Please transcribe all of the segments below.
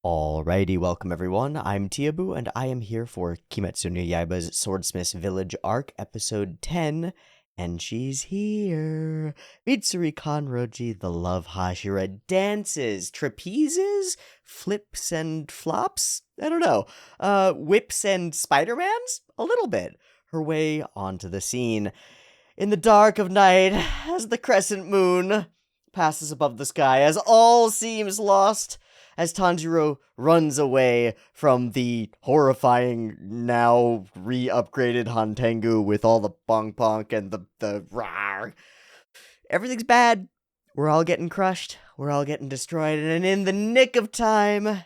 Alrighty, welcome everyone. I'm Teeaboo, and I am here for Kimetsu no Yaiba's Swordsmith Village arc, episode 10, and she's here. Mitsuri Kanroji, the love Hashira, dances, trapezes, flips and flops? I don't know. Whips and Spider-Mans? A little bit. Her way onto the scene. In the dark of night, as the crescent moon passes above the sky, as all seems lost, as Tanjiro runs away from the horrifying, now re-upgraded Hantengu with all the bonk and the rawr. Everything's bad. We're all getting crushed. We're all getting destroyed. And in the nick of time,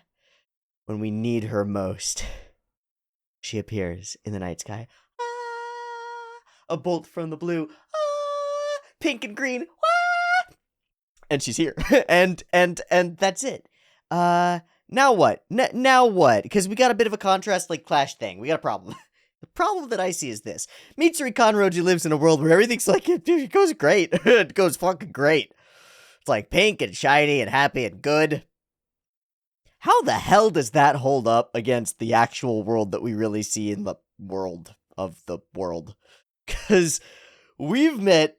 when we need her most, she appears in the night sky. A bolt from the blue. Pink and green. And she's here. and that's it. Now what? Now what? Because we got a bit of a contrast, like, clash thing. We got a problem. The problem that I see is this. Mitsuri Kanroji lives in a world where everything's like, it goes great. It goes fucking great. It's like pink and shiny and happy and good. How the hell does that hold up against the actual world that we really see in the world of the world? Because we've met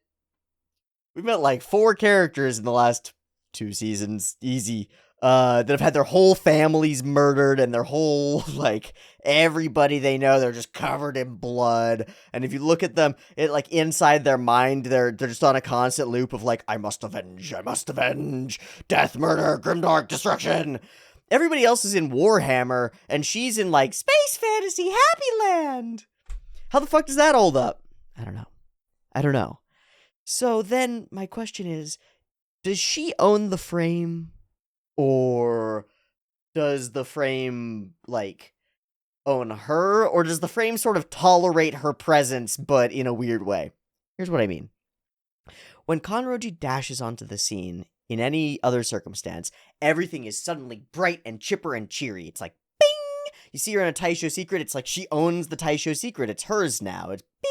like 4 characters in the last 2 seasons, easy, that have had their whole families murdered and their whole, like, everybody they know, they're just covered in blood. And if you look at them, it, like, inside their mind, they're just on a constant loop of, like, I must avenge, death, murder, grimdark, destruction. Everybody else is in Warhammer, and she's in, like, space fantasy happy land. How the fuck does that hold up? I don't know. So then my question is, does she own the frame? Or does the frame, like, own her? Or does the frame sort of tolerate her presence, but in a weird way? Here's what I mean. When Kanroji dashes onto the scene, in any other circumstance, everything is suddenly bright and chipper and cheery. It's like, bing! You see her in a Taisho secret, it's like she owns the Taisho secret. It's hers now. It's bing!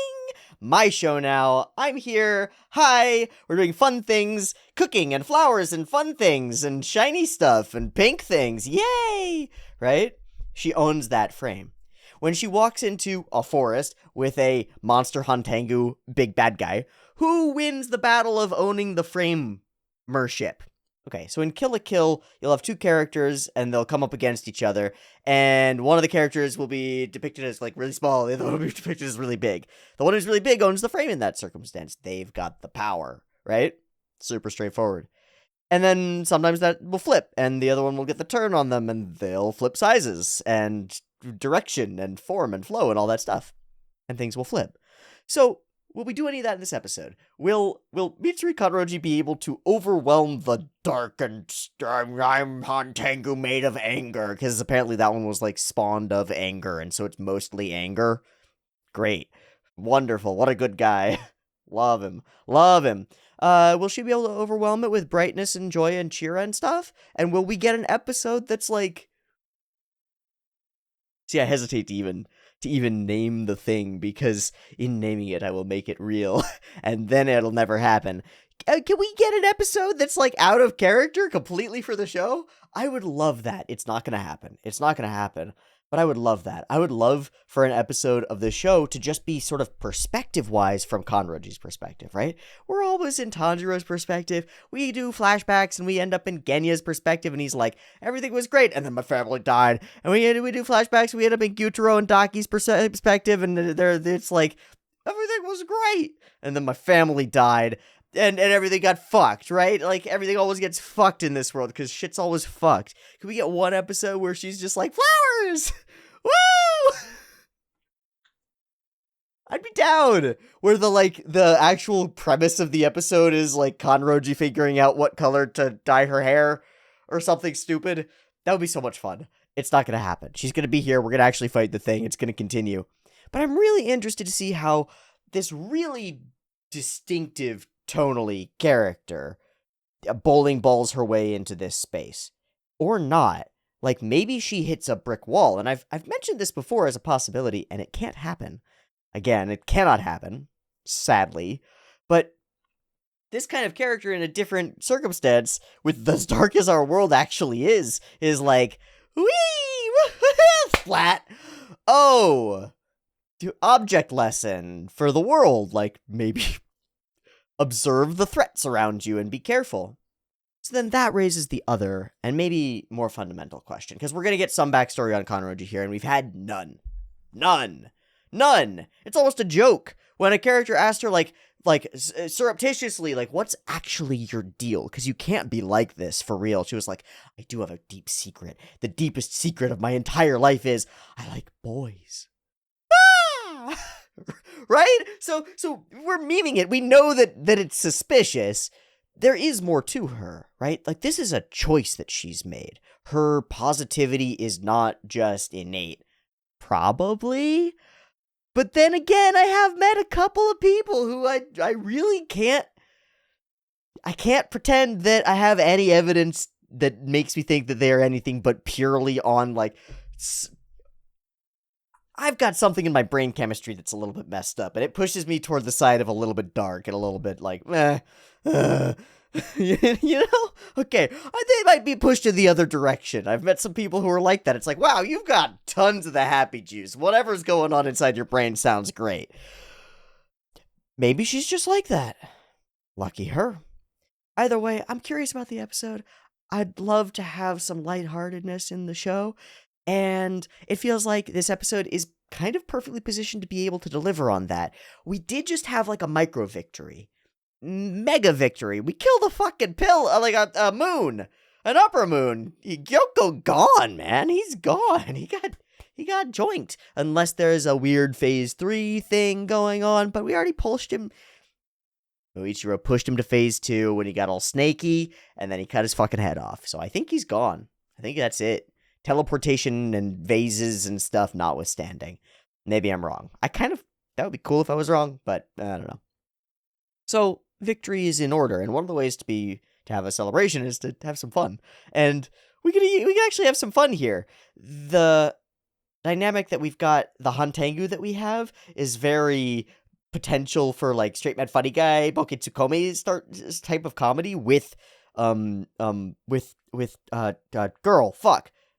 My show now. I'm here. Hi. We're doing fun things, cooking and flowers and fun things and shiny stuff and pink things. Yay! Right? She owns that frame. When she walks into a forest with a monster Hantengu big bad guy, who wins the battle of owning the framership? Okay, so in Kill la Kill, you'll have 2 characters, and they'll come up against each other, and one of the characters will be depicted as, like, really small, the other one will be depicted as really big. The one who's really big owns the frame in that circumstance. They've got the power, right? Super straightforward. And then sometimes that will flip, and the other one will get the turn on them, and they'll flip sizes, and direction, and form, and flow, and all that stuff. And things will flip. So, will we do any of that in this episode? Will Mitsuri Kanroji be able to overwhelm the dark and I'm Hantengu made of anger? Because apparently that one was, like, spawned of anger, and so it's mostly anger. Great. Wonderful. What a good guy. Love him. Will she be able to overwhelm it with brightness and joy and cheer and stuff? And will we get an episode that's like... See, I hesitate to even name the thing, because in naming it, I will make it real, and then it'll never happen. Can we get an episode that's, like, out of character completely for the show? I would love that. It's not gonna happen. But I would love that. I would love for an episode of the show to just be sort of perspective-wise from Kanroji's perspective, right? We're always in Tanjiro's perspective. We do flashbacks, and we end up in Genya's perspective, and he's like, everything was great, and then my family died. And we do flashbacks, we end up in Gyutaro and Daki's perspective, and it's like, everything was great, and then my family died. And everything got fucked, right? Like, everything always gets fucked in this world, because shit's always fucked. Can we get one episode where she's just like, flowers! Woo! I'd be down! Where the actual premise of the episode is, like, Kanroji figuring out what color to dye her hair, or something stupid. That would be so much fun. It's not gonna happen. She's gonna be here, we're gonna actually fight the thing, it's gonna continue. But I'm really interested to see how this really distinctive tonally character bowling balls her way into this space, or not. Like, maybe she hits a brick wall, and I've mentioned this before as a possibility, and it can't happen. Again, it cannot happen, sadly, but this kind of character in a different circumstance, with as dark as our world actually is like, Whee! Flat. Oh, object lesson for the world. Like, maybe observe the threats around you and be careful. So then that raises the other and maybe more fundamental question, because we're going to get some backstory on Kanroji here, and we've had none. None. It's almost a joke when a character asked her, like surreptitiously, like, what's actually your deal? Because you can't be like this for real. She was like, I do have a deep secret. The deepest secret of my entire life is I like boys. Ah! Right? So we're memeing it. We know that it's suspicious. There is more to her, right? Like, this is a choice that she's made. Her positivity is not just innate. Probably. But then again, I have met a couple of people who I really can't pretend that I have any evidence that makes me think that they are anything but purely on, like, I've got something in my brain chemistry that's a little bit messed up, and it pushes me toward the side of a little bit dark and a little bit like, you know? Okay, they might be pushed in the other direction. I've met some people who are like that. It's like, wow, you've got tons of the happy juice. Whatever's going on inside your brain sounds great. Maybe she's just like that. Lucky her. Either way, I'm curious about the episode. I'd love to have some lightheartedness in the show, and it feels like this episode is kind of perfectly positioned to be able to deliver on that. We did just have, like, a micro victory. Mega victory. We killed a fucking like a moon, an upper moon. Gyoko gone, man. He's gone. He got joinked. Unless there's a weird phase 3 thing going on, but we already pushed him. Ichiro pushed him to phase 2 when he got all snaky, and then he cut his fucking head off. So I think he's gone. I think that's it. Teleportation and vases and stuff notwithstanding. Maybe I'm wrong. That would be cool if I was wrong, but I don't know. So victory is in order, and one of the ways to have a celebration is to have some fun, and we can actually have some fun here. The dynamic that we've got, the Hantengu that we have, is very potential for, like, straight mad funny guy Boketsukome type of comedy with girl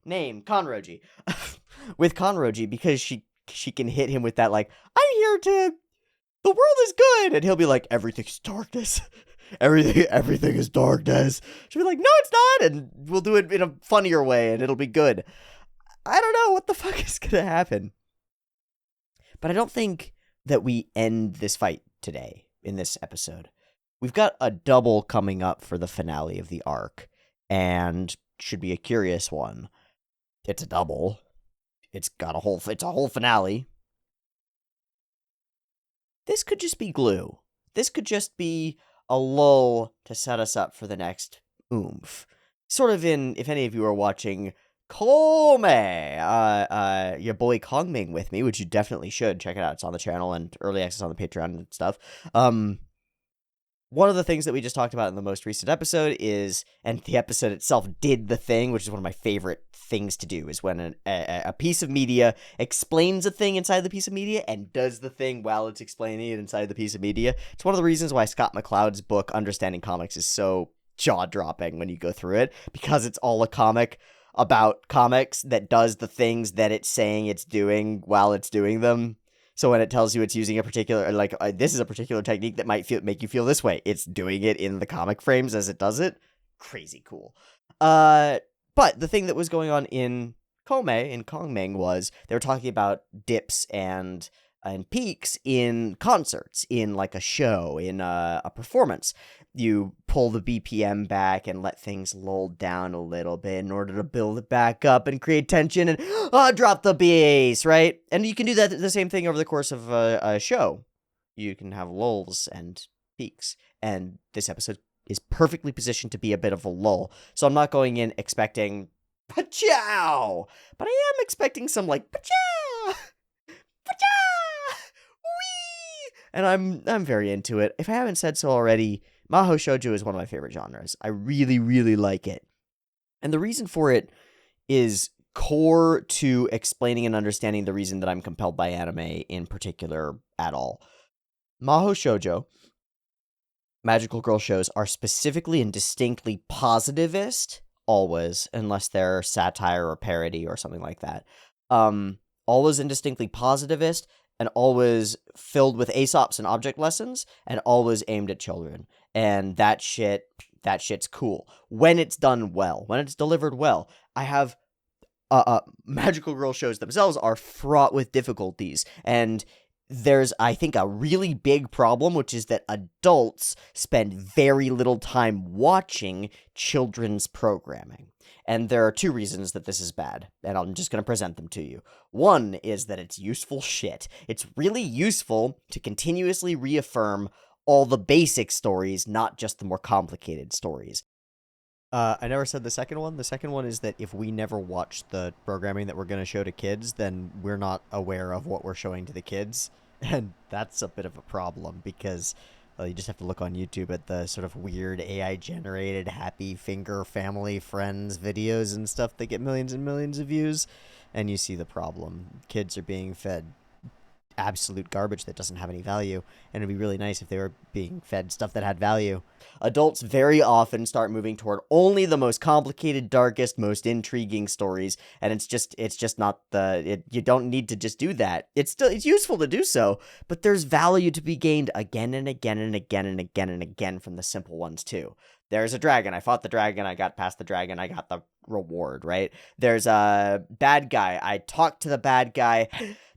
name Kanroji with Kanroji, because she can hit him with that, like, I'm here to. The world is good, and he'll be like, everything's darkness. Everything is darkness. She'll be like, no, it's not, and we'll do it in a funnier way, and it'll be good. I don't know what the fuck is gonna happen. But I don't think that we end this fight today in this episode. We've got a double coming up for the finale of the arc, and should be a curious one. It's a double. It's a whole finale. This could just be glue. This could just be a lull to set us up for the next oomph. Sort of if any of you are watching Kome, your boy Kongming with me, which you definitely should. Check it out. It's on the channel and early access on the Patreon and stuff. One of the things that we just talked about in the most recent episode is, and the episode itself did the thing, which is one of my favorite things to do, is when a piece of media explains a thing inside the piece of media and does the thing while it's explaining it inside the piece of media. It's one of the reasons why Scott McCloud's book, Understanding Comics, is so jaw-dropping when you go through it, because it's all a comic about comics that does the things that it's saying it's doing while it's doing them. So when it tells you it's using a particular, like, this is a particular technique that might make you feel this way, it's doing it in the comic frames as it does it. Crazy cool. But the thing that was going on in Kongming, was they were talking about dips and peaks in concerts, in, like, a show, in a performance. You pull the BPM back and let things lull down a little bit in order to build it back up and create tension and drop the bass, right? And you can do the same thing over the course of a show. You can have lulls and peaks, and this episode is perfectly positioned to be a bit of a lull. So I'm not going in expecting pachow, but I am expecting some, like, pachow, pachow, wee, and I'm very into it. If I haven't said so already, Mahou Shoujo is one of my favorite genres. I really, really like it. And the reason for it is core to explaining and understanding the reason that I'm compelled by anime in particular at all. Mahou Shoujo, magical girl shows, are specifically and distinctly positivist always, unless they're satire or parody or something like that. Always indistinctly positivist, and always filled with Aesop's and object lessons, and always aimed at children. And that shit's cool. When it's done well, when it's delivered well. I have magical girl shows themselves are fraught with difficulties, and there's, I think, a really big problem, which is that adults spend very little time watching children's programming. And there are two reasons that this is bad, and I'm just going to present them to you. One is that it's useful shit. It's really useful to continuously reaffirm all the basic stories, not just the more complicated stories. I never said the second one. The second one is that if we never watch the programming that we're going to show to kids, then we're not aware of what we're showing to the kids. And that's a bit of a problem because you just have to look on YouTube at the sort of weird AI-generated happy finger family friends videos and stuff that get millions and millions of views. And you see the problem. Kids are being fed absolute garbage that doesn't have any value, and it'd be really nice if they were being fed stuff that had value. Adults very often start moving toward only the most complicated, darkest, most intriguing stories, and it's just not you don't need to just do that. It's useful to do so, but there's value to be gained again and again and again and again and again from the simple ones too. There's a dragon. I fought the dragon. I got past the dragon. I got the reward, right? There's a bad guy. I talked to the bad guy.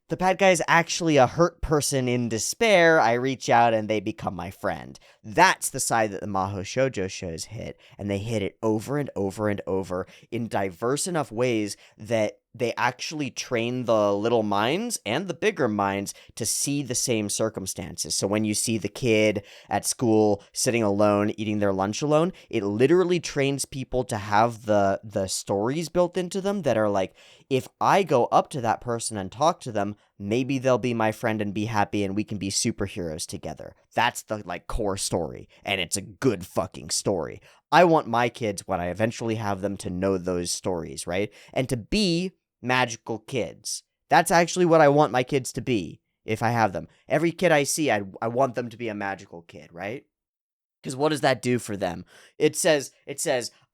The bad guy is actually a hurt person in despair. I reach out and they become my friend. That's the side that the Mahou Shoujo shows hit, and they hit it over and over and over in diverse enough ways that they actually train the little minds and the bigger minds to see the same circumstances. So when you see the kid at school sitting alone, eating their lunch alone, it literally trains people to have the stories built into them that are like, if I go up to that person and talk to them, maybe they'll be my friend and be happy and we can be superheroes together. That's the core story, and it's a good fucking story. I want my kids, when I eventually have them, to know those stories, right? And to be magical kids. That's actually what I want my kids to be if I have them. Every kid I see, I want them to be a magical kid, right? Because what does that do for them? It says,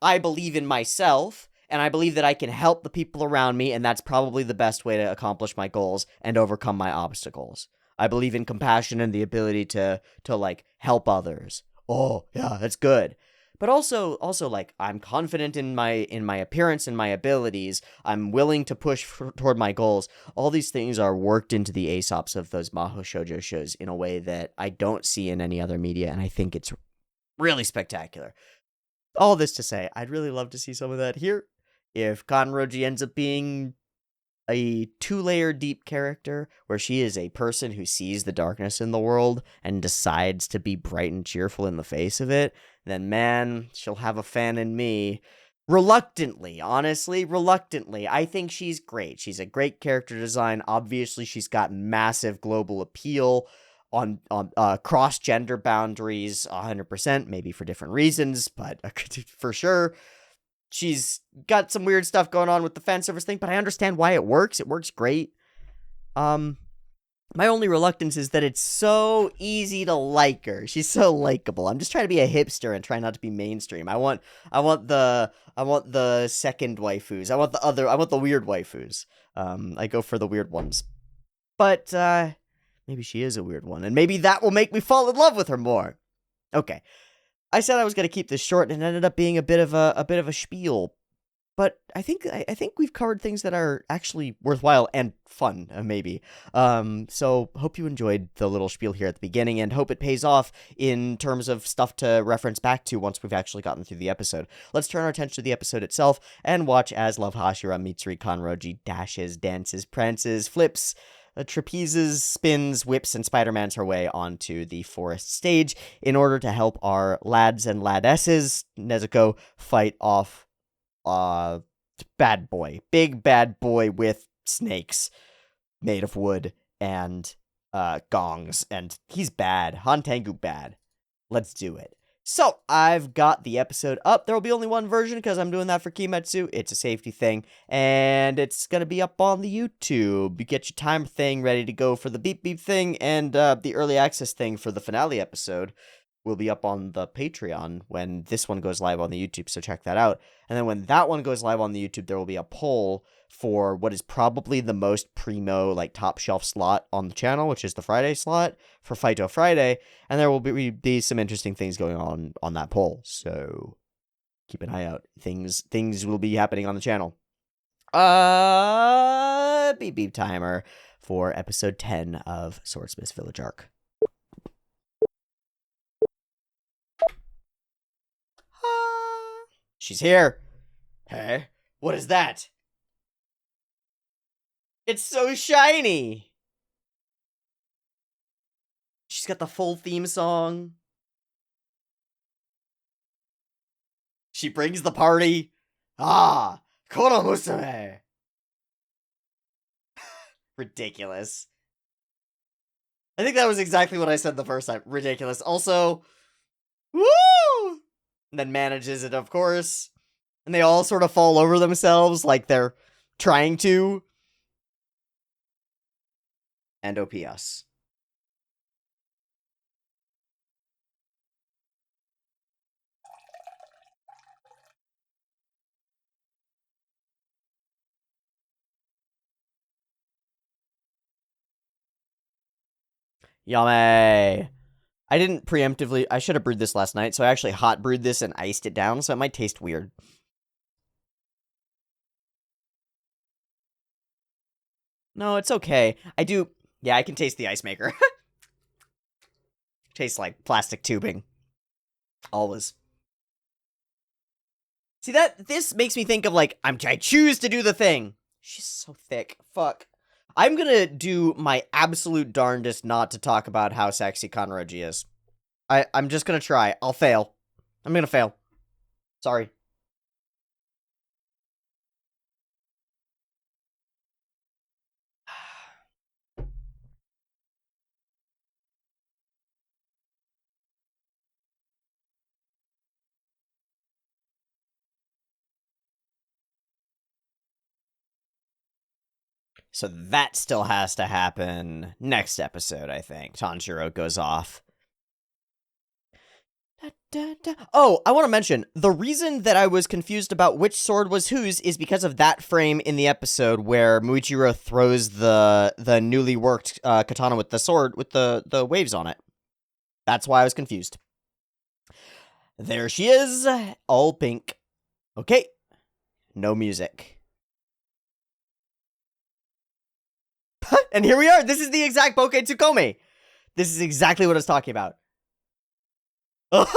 I believe in myself, and I believe that I can help the people around me, and that's probably the best way to accomplish my goals and overcome my obstacles. I believe in compassion and the ability to help others. Oh, yeah, that's good. But also I'm confident in my appearance and my abilities. I'm willing to push toward my goals. All these things are worked into the Aesops of those Mahou Shoujo shows in a way that I don't see in any other media, and I think it's really spectacular. All this to say, I'd really love to see some of that here. If Kanroji ends up being a 2-layer deep character where she is a person who sees the darkness in the world and decides to be bright and cheerful in the face of it, then man, she'll have a fan in me. Reluctantly, honestly, reluctantly. I think she's great. She's a great character design. Obviously, she's got massive global appeal on cross-gender boundaries, 100%, maybe for different reasons, but for sure. She's got some weird stuff going on with the fan service thing, but I understand why it works. It works great. My only reluctance is that it's so easy to like her. She's so likable. I'm just trying to be a hipster and try not to be mainstream. I want the second waifus. I want the weird waifus. I go for the weird ones. But maybe she is a weird one, and maybe that will make me fall in love with her more. Okay. I said I was going to keep this short, and it ended up being a bit of a spiel. But I think we've covered things that are actually worthwhile and fun, maybe. So hope you enjoyed the little spiel here at the beginning, and hope it pays off in terms of stuff to reference back to once we've actually gotten through the episode. Let's turn our attention to the episode itself and watch as Love Hashira Mitsuri Kanroji dashes, dances, prances, flips, trapezes, spins, whips, and Spider-Mans her way onto the forest stage in order to help our lads and ladesses, Nezuko, fight off big bad boy with snakes made of wood and gongs, and he's bad. Hantengu bad. Let's do it. So, I've got the episode up. There will be only one version because I'm doing that for Kimetsu. It's a safety thing, and it's going to be up on the YouTube. You get your timer thing ready to go for the beep beep thing and the early access thing for the finale episode. will be up on the Patreon when this one goes live on the YouTube, so check that out. And then when that one goes live on the YouTube, there will be a poll for what is probably the most primo, like, top shelf slot on the channel, which is the Friday slot for Fighto Friday, and there will be some interesting things going on that poll, so keep an eye out. Things will be happening on the channel. Beep beep timer for episode 10 of Swordsmith Village Arc. She's here. Hey, what is that? It's so shiny. She's got the full theme song. She brings the party. Ah, Kono Musume. Ridiculous. I think that was exactly what I said the first time. Ridiculous. Also, woo! And then manages it, of course. And they all sort of fall over themselves like they're trying to. And OP us. Yummy. I didn't preemptively... I should have brewed this last night, so I actually hot brewed this and iced it down, so it might taste weird. No, it's okay. I do... Yeah, I can taste the ice maker. Tastes like plastic tubing. Always. See, this makes me think of, like, I choose to do the thing. She's so thick. Fuck. I'm gonna do my absolute darndest not to talk about how sexy Kanroji is. I'm just gonna try. I'll fail. I'm gonna fail. Sorry. So that still has to happen next episode, I think. Tanjiro goes off. Oh, I want to mention, the reason that I was confused about which sword was whose is because of that frame in the episode where Muichiro throws the newly worked katana with the sword, with the waves on it. That's why I was confused. There she is, all pink. Okay, no music. And here we are. This is the exact Poke Tsukome. This is exactly what I was talking about. And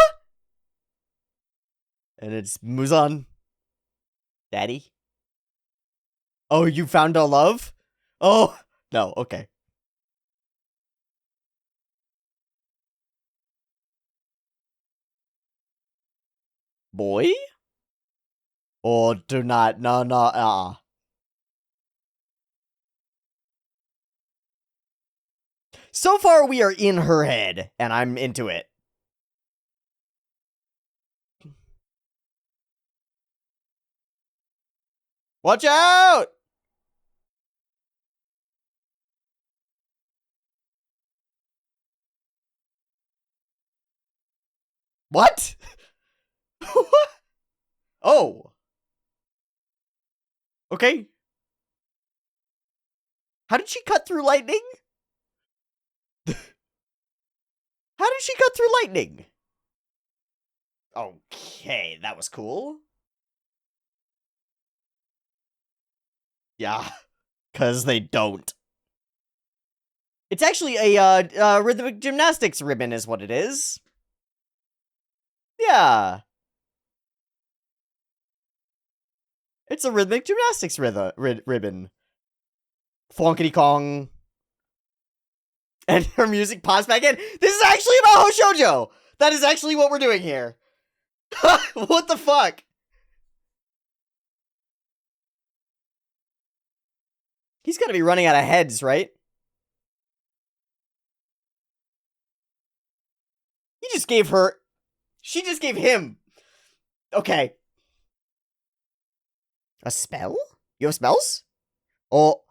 it's Muzan. Daddy? Oh, you found a love? Oh, no, okay. Boy? Oh, do not, no, So far, we are in her head, and I'm into it. Watch out! What? Oh. Okay. How did she cut through lightning? How did she cut through lightning? Okay, that was cool. Yeah, because they don't. It's actually a rhythmic gymnastics ribbon is what it is. Yeah. It's a rhythmic gymnastics ribbon. Flonkety Kong. And her music pops back in. This is actually about Hoshojo! That is actually what we're doing here. What the fuck? He's gotta be running out of heads, right? He just gave her... She just gave him... Okay. A spell? You have spells? Oh.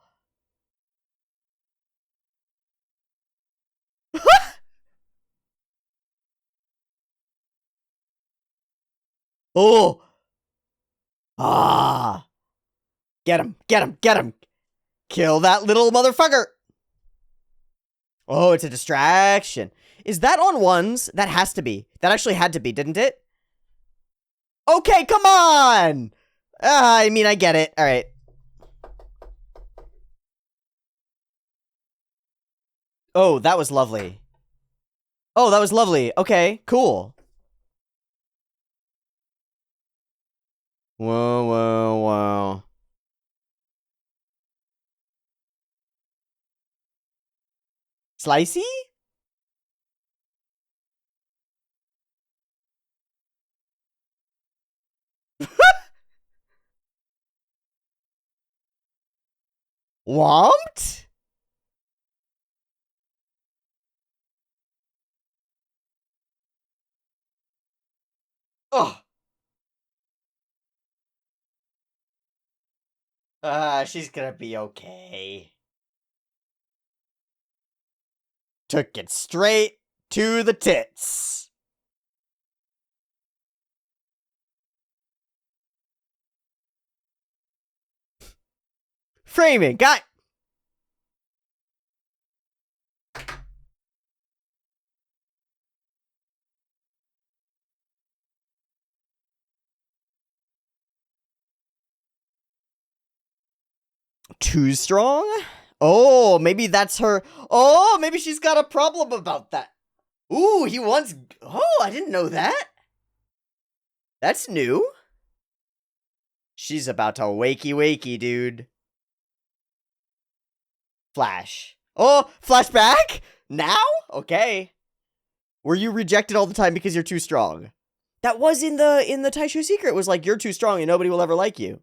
Oh! Ah! Get him! Get him! Get him! Kill that little motherfucker! Oh, it's a distraction. Is that on ones? That has to be. That actually had to be, didn't it? Okay, come on! I mean, I get it. Alright. Oh, that was lovely. Oh, that was lovely. Okay, cool. Whoa, whoa, whoa. Slicey? Whomped? Oh. She's gonna be okay. Took it straight to the tits. Framing, got. Too strong? Oh, maybe that's her. Oh, maybe she's got a problem about that. Ooh, he wants. Oh, I didn't know that. That's new. She's about to wakey, dude. Flash. Oh, flashback? Now? Okay. Were you rejected all the time because you're too strong? That was in the Taisho secret. It was like, you're too strong and nobody will ever like you.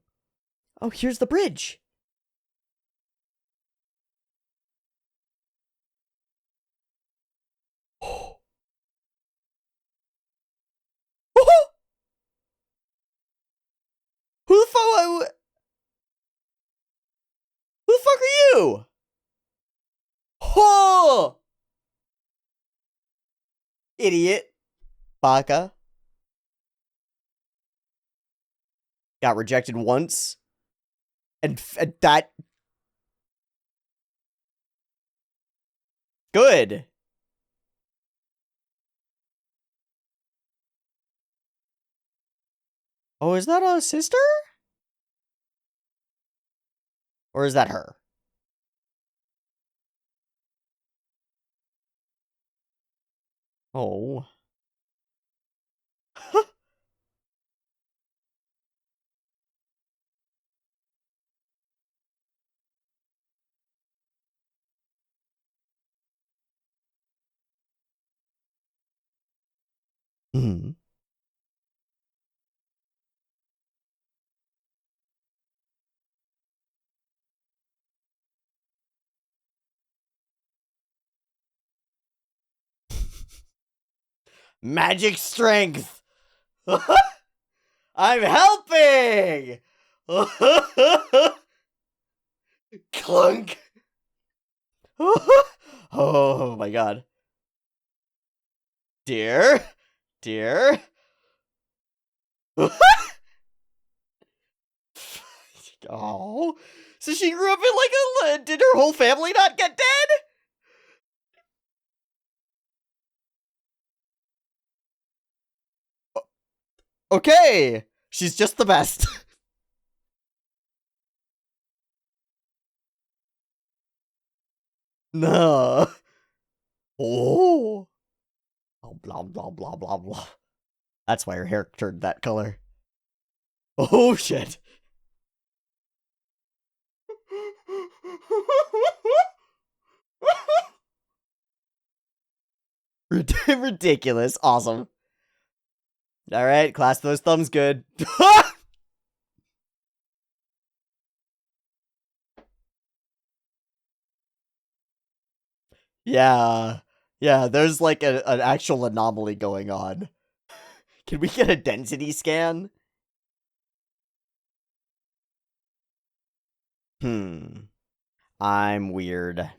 Oh, here's the bridge. Who the fuck? Who the fuck are you? Oh! Idiot. Baka. Got rejected once. And that... Good. Oh, is that a sister? Or is that her? Oh. Hmm. Magic strength. I'm helping. Clunk. Oh my god. Dear. Oh. So she grew up in like a... Did her whole family not get dead? Okay. She's just the best. No. Oh. Oh, blah, blah, blah, blah, blah. That's why her hair turned that color. Oh, shit. Ridiculous. Awesome. All right, clasp those thumbs good. Yeah. Yeah, there's like an actual anomaly going on. Can we get a density scan? I'm weird.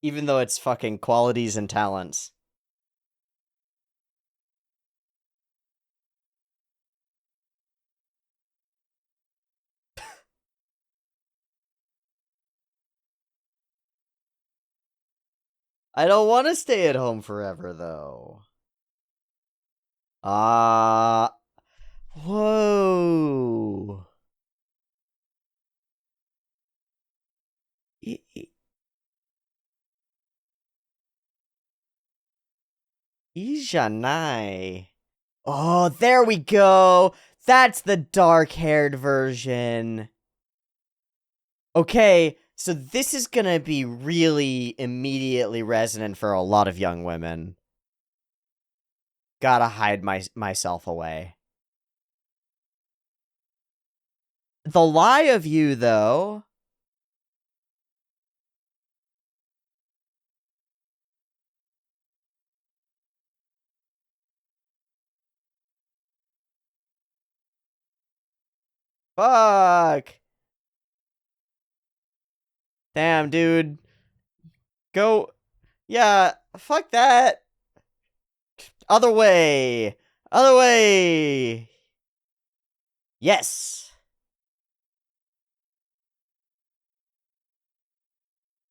Even though it's fucking qualities and talents. I don't want to stay at home forever, though. Whoa. Ijanai. Oh, there we go. That's the dark-haired version. Okay, so this is gonna be really immediately resonant for a lot of young women. Gotta hide myself away. The lie of you, though. Fuck. Damn, dude. Go. Yeah, fuck that. Other way. Other way. Yes.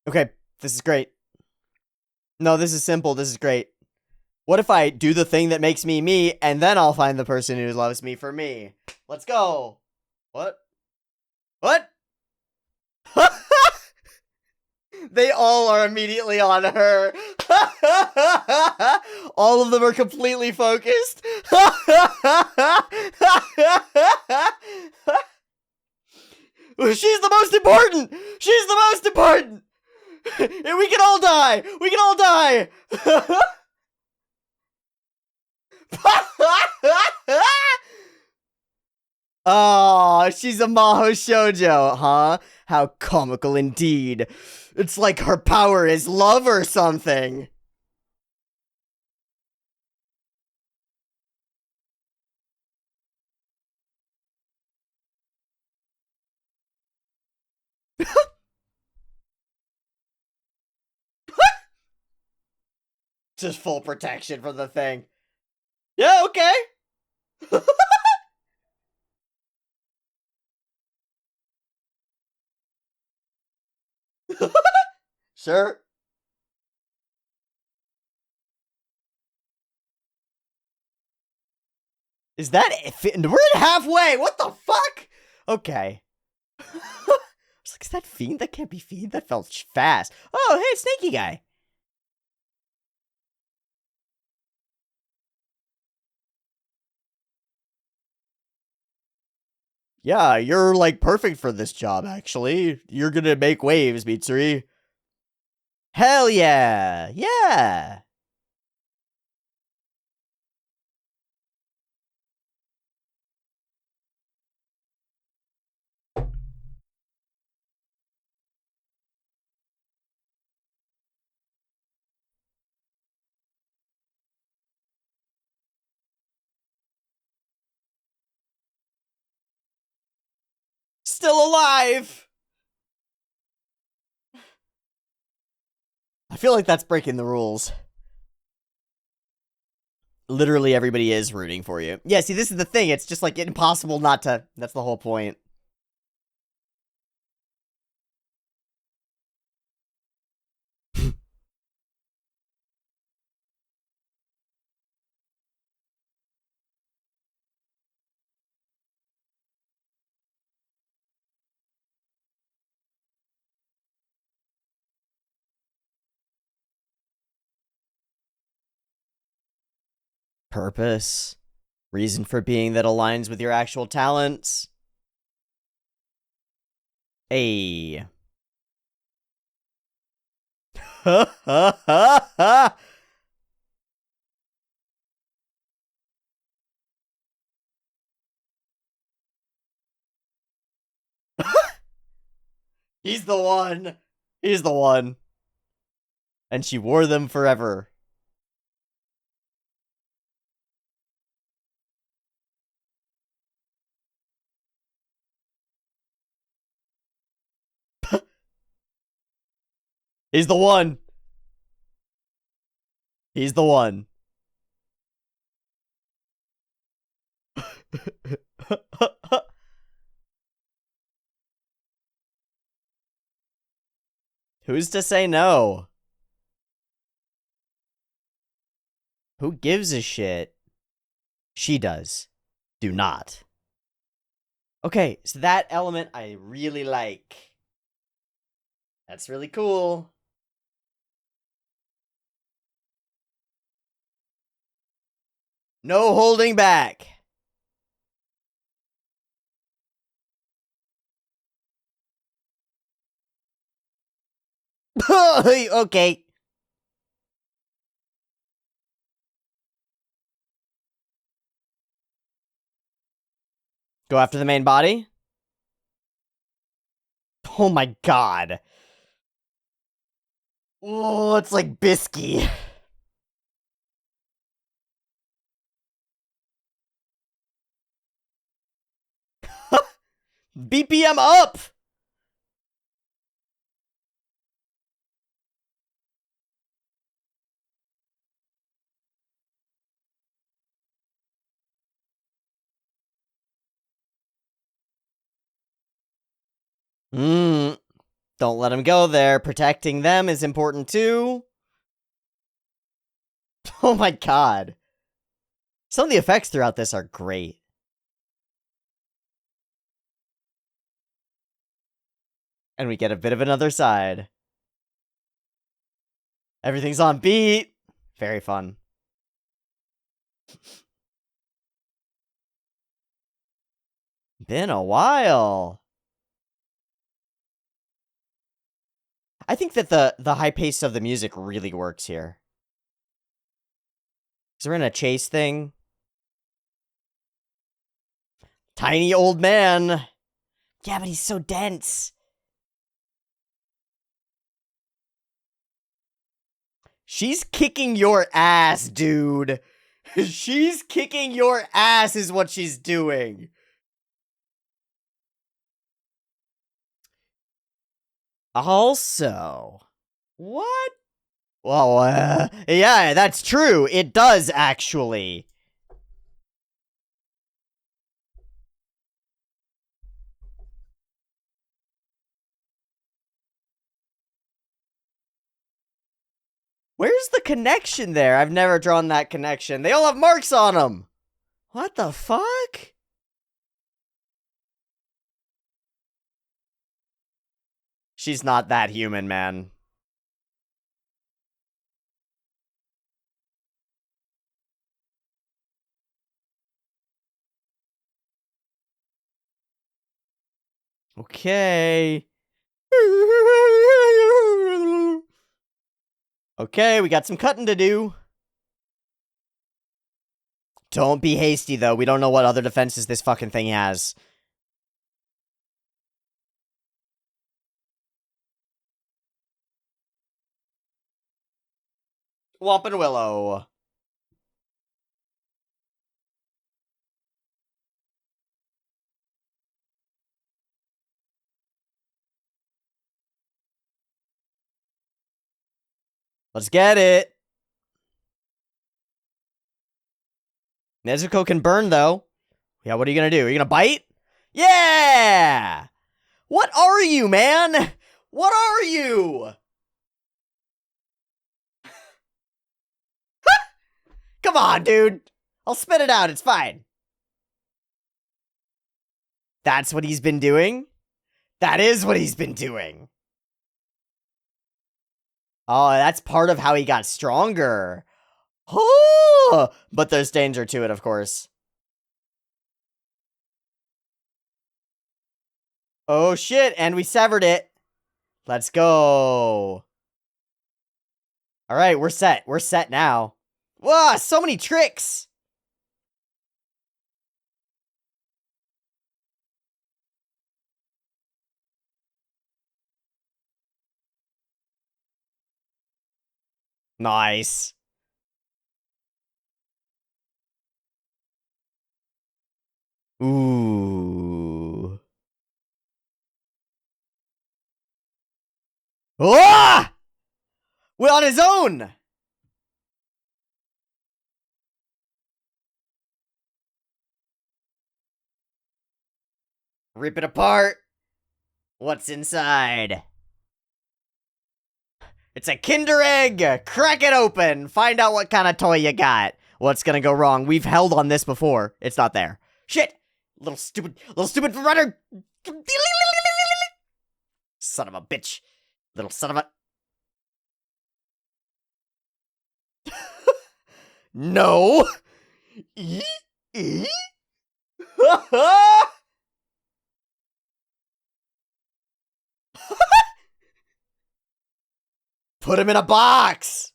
Okay, this is great. No, this is simple. This is great. What if I do the thing that makes me me, and then I'll find the person who loves me for me? Let's go. What? What? They all are immediately on her. All of them are completely focused. She's the most important. She's the most important. We can all die. We can all die. Oh, she's a Maho Shoujo, huh? How comical indeed. It's like her power is love or something. Just full protection from the thing. Yeah, okay. Sure. Is that it? We're at halfway. What the fuck? Okay. I was like, is that Fiend? That can't be Fiend. That felt fast. Oh, hey, Snaky Guy. Yeah, you're like perfect for this job, actually. You're gonna make waves, Mitsuri. Hell yeah! Yeah! Still alive! I feel like that's breaking the rules. Literally everybody is rooting for you. Yeah, see, this is the thing. It's just like impossible not to. That's the whole point. Purpose. Reason for being that aligns with your actual talents. Hey. Ha ha ha ha! He's the one. He's the one. And she wore them forever. He's the one. He's the one. Who's to say no? Who gives a shit? She does. Do not. Okay, so that element I really like. That's really cool. No holding back. Okay. Go after the main body. Oh my god. Oh, it's like Bisky. BPM up! Don't let him go there. Protecting them is important too. Oh my god. Some of the effects throughout this are great. And we get a bit of another side. Everything's on beat. Very fun. Been a while. I think that the high pace of the music really works here. Because we're in a chase thing. Tiny old man. Yeah, but he's so dense. She's kicking your ass, dude. She's kicking your ass is what she's doing. Also, what? Well, yeah, that's true. It does, actually. Where's the connection there? I've never drawn that connection. They all have marks on them. What the fuck? She's not that human, man. Okay. Okay, we got some cutting to do. Don't be hasty, though. We don't know what other defenses this fucking thing has. Whomp and Willow. Let's get it. Nezuko can burn, though. Yeah, what are you gonna do? Are you gonna bite? Yeah! What are you, man? What are you? Come on, dude. I'll spit it out. It's fine. That's what he's been doing? That is what he's been doing. Oh, that's part of how he got stronger. Oh, but there's danger to it, of course. Oh, shit, and we severed it. Let's go. All right, we're set. We're set now. Wow, so many tricks. Nice. Ooh. Ah! We're on his own. Rip it apart. What's inside? It's a Kinder Egg! Crack it open! Find out what kind of toy you got. What's gonna go wrong? We've held on this before. It's not there. Shit! Little stupid runner! Son of a bitch. Little son of a... No! Put him in a box!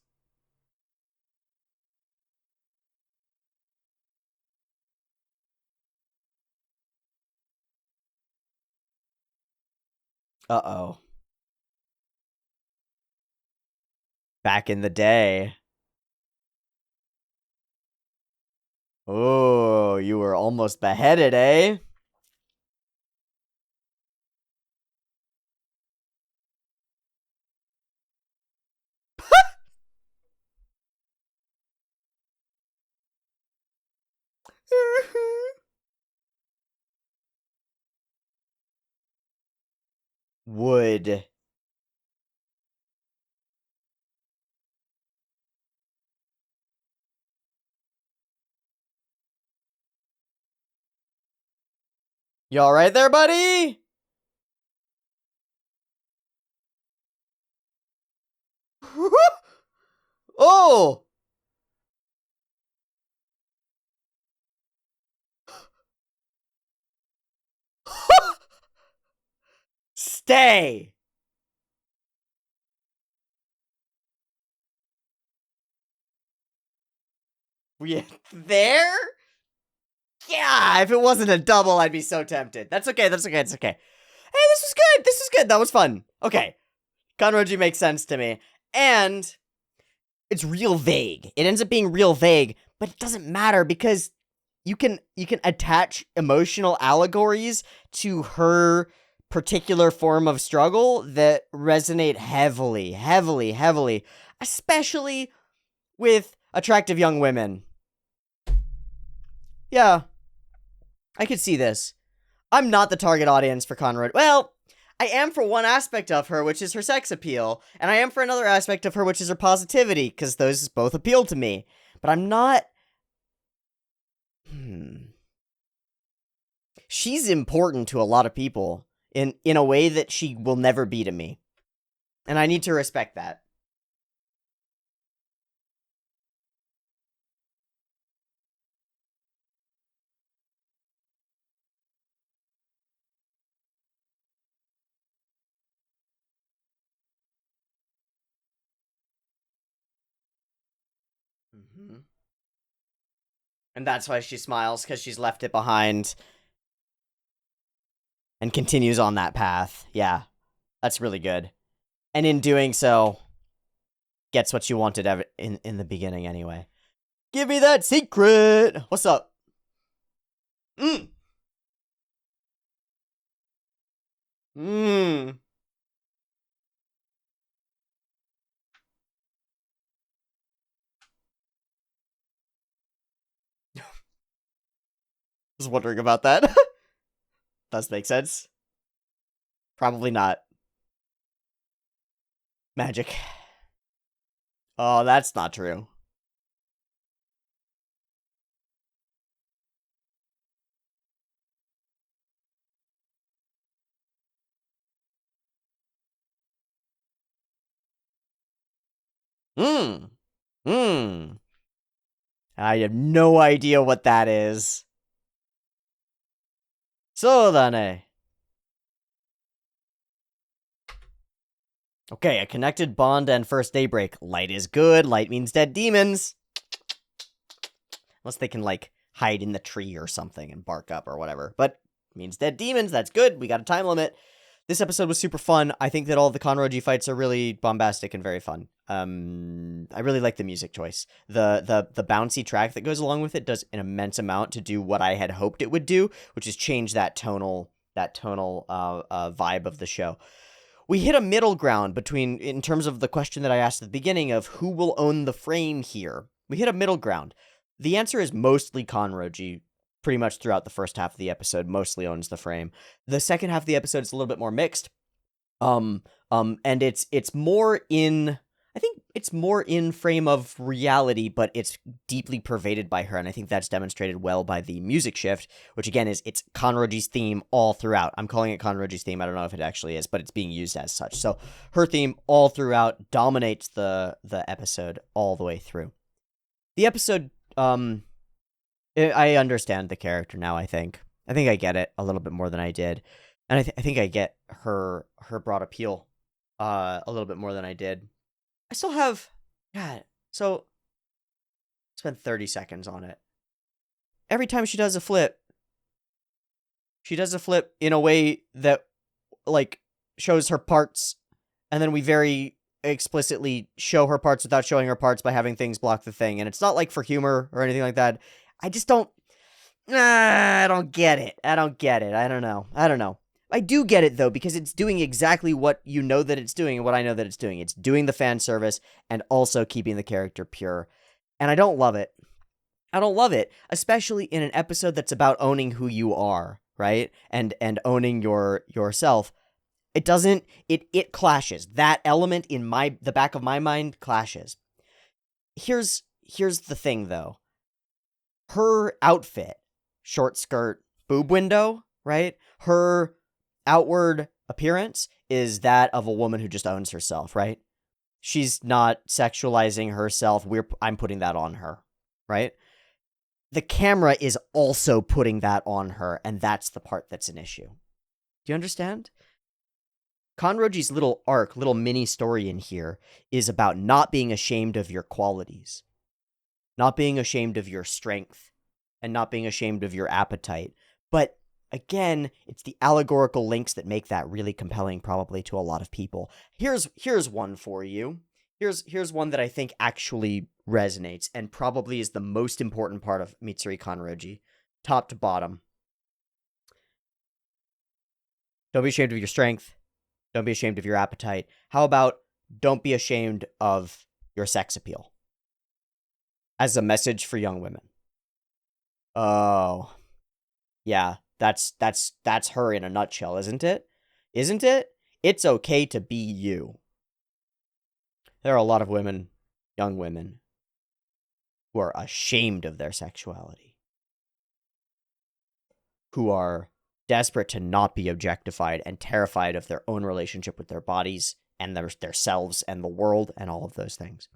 Uh-oh. Back in the day. Oh, you were almost beheaded, eh? Wood. You alright there, buddy? Oh! Stay! We there? Yeah, if it wasn't a double, I'd be so tempted. That's okay, it's okay. Hey, this was good, that was fun. Okay, Kanroji makes sense to me. And it's real vague. It ends up being real vague, but it doesn't matter because you can attach emotional allegories to her particular form of struggle that resonate heavily, especially with attractive young women. Yeah, I could see this. I'm not the target audience for Kanroji. Well, I am for one aspect of her, which is her sex appeal, and I am for another aspect of her, which is her positivity, because those both appeal to me. But I'm not... She's important to a lot of people in a way that she will never be to me. And I need to respect that. And that's why she smiles, because she's left it behind. And continues on that path. Yeah, that's really good. And in doing so, gets what she wanted in the beginning anyway. Give me that secret! What's up? I was wondering about that. Does make sense. Probably not. Magic. Oh, that's not true. I have no idea what that is. So dane. Okay, a connected bond and first daybreak. Light is good. Light means dead demons. Unless they can, like, hide in the tree or something and bark up or whatever. But means dead demons. That's good. We got a time limit. This episode was super fun. I think that all the Kanroji fights are really bombastic and very fun. I really like the music choice. The bouncy track that goes along with it does an immense amount to do what I had hoped it would do, which is change that tonal vibe of the show. We hit a middle ground between, in terms of the question that I asked at the beginning of who will own the frame here. We hit a middle ground. The answer is mostly Kanroji. Pretty much throughout the first half of the episode, mostly owns the frame. The second half of the episode is a little bit more mixed. And it's more in it's more in frame of reality, but it's deeply pervaded by her, and I think that's demonstrated well by the music shift, which again it's Kanroji's theme all throughout. I'm calling it Kanroji's theme. I don't know if it actually is, but it's being used as such. So her theme all throughout dominates the episode all the way through. The episode, I understand the character now. I think I get it a little bit more than I did, and I think I get her broad appeal a little bit more than I did. I still have, God, so spend 30 seconds on it. Every time she does a flip in a way that, like, shows her parts, and then we very explicitly show her parts without showing her parts by having things block the thing, and it's not, like, for humor or anything like that. I just don't, I don't get it. I don't know. I do get it, though, because it's doing exactly what you know that it's doing and what I know that it's doing. It's doing the fan service and also keeping the character pure. And I don't love it. Especially in an episode that's about owning who you are, right? And owning yourself. It doesn't, it clashes. That element in the back of my mind clashes. Here's the thing, though. Her outfit, short skirt, boob window, right? Her outward appearance is that of a woman who just owns herself, right? She's not sexualizing herself. I'm putting that on her, right? The camera is also putting that on her, and that's the part that's an issue. Do you understand? Kanroji's little arc, little mini story in here is about not being ashamed of your qualities, not being ashamed of your strength, and not being ashamed of your appetite. But again, it's the allegorical links that make that really compelling, probably, to a lot of people. Here's one for you. Here's one that I think actually resonates and probably is the most important part of Mitsuri Kanroji, top to bottom. Don't be ashamed of your strength. Don't be ashamed of your appetite. How about don't be ashamed of your sex appeal? As a message for young women. Oh, yeah. That's her in a nutshell, isn't it? Isn't it? It's okay to be you. There are a lot of women, young women, who are ashamed of their sexuality, who are desperate to not be objectified and terrified of their own relationship with their bodies and their selves and the world and all of those things.